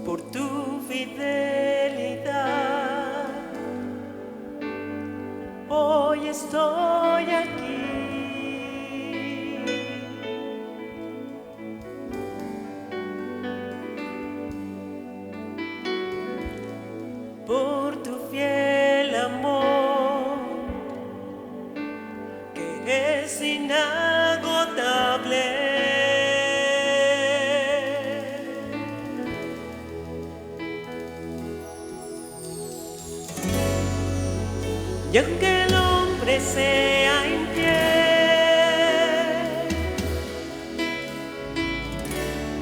Por tu fidelidad, hoy estoy aquí. Por tu fiel amor, que es inagotable. Y aunque el hombre sea infiel,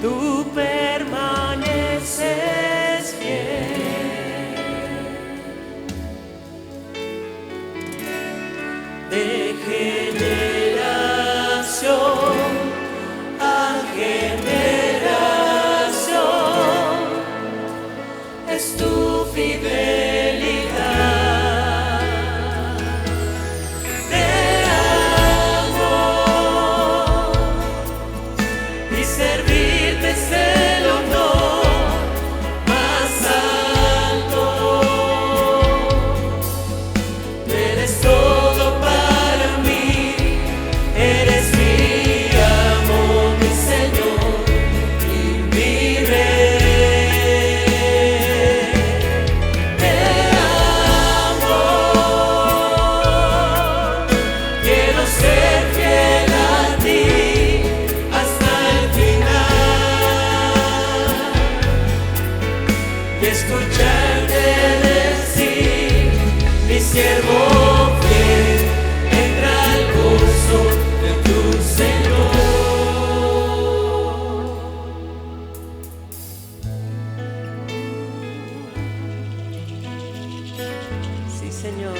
tú permaneces fiel. De generación a generación es tu fidelidad. Te amo y servirte es el honor más alto. Eres todo para mí, eres mi amo, mi Señor y mi Rey. Te amo, quiero ser fiel a ti hasta el final y escucharte decir: mi siervo fiel, entra al gozo de tu Señor. Sí, Señor.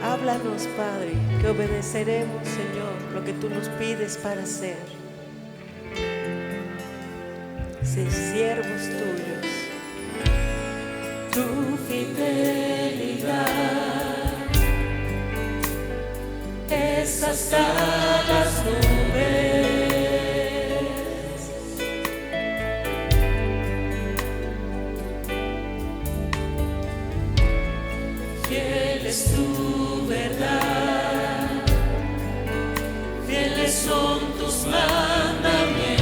Háblanos, Padre, que obedeceremos, Señor, lo que tú nos pides para hacer. Ser siervos tuyos. Tu fidelidad es hasta las nubes. Fiel es tu verdad, fieles son tus mandamientos.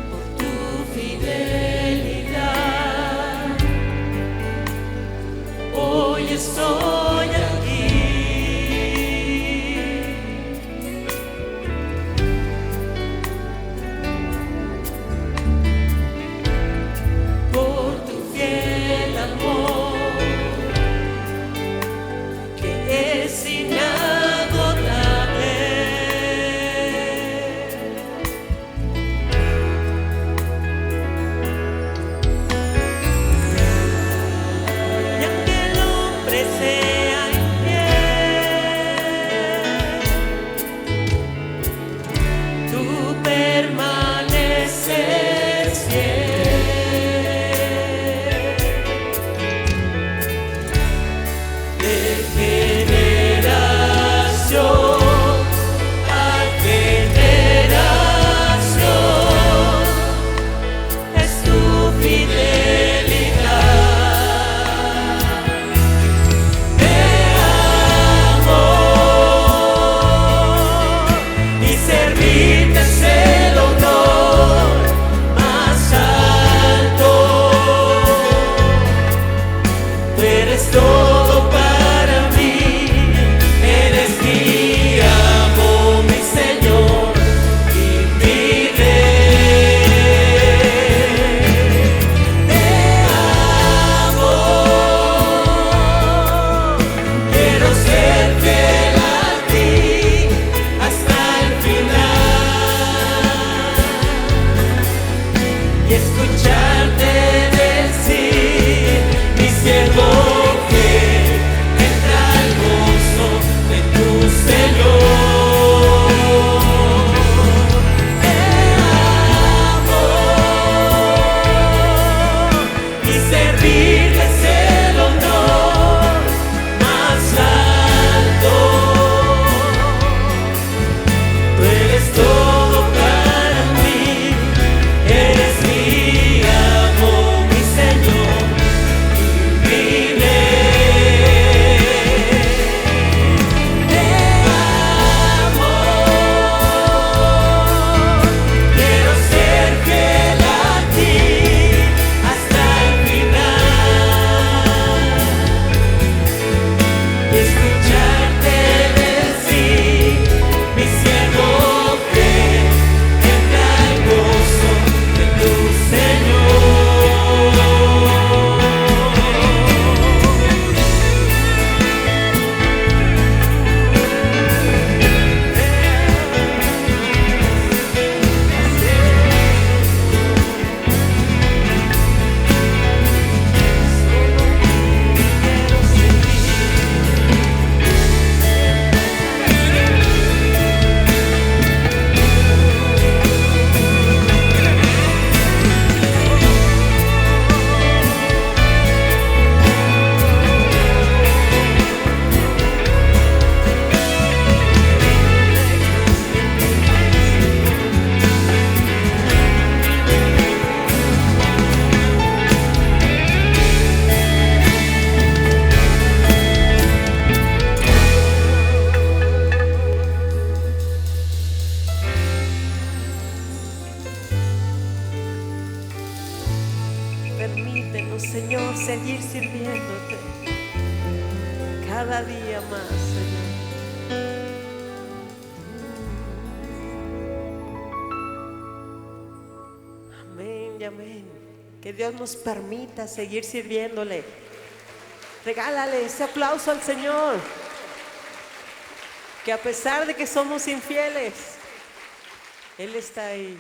Por tu fidelidad, hoy estoy aquí. Por tu fiel amor, Permítenos, Señor, seguir sirviéndote cada día más, Señor. Amén y amén. Que Dios nos permita seguir sirviéndole. Regálale ese aplauso al Señor. Que a pesar de que somos infieles, Él está ahí.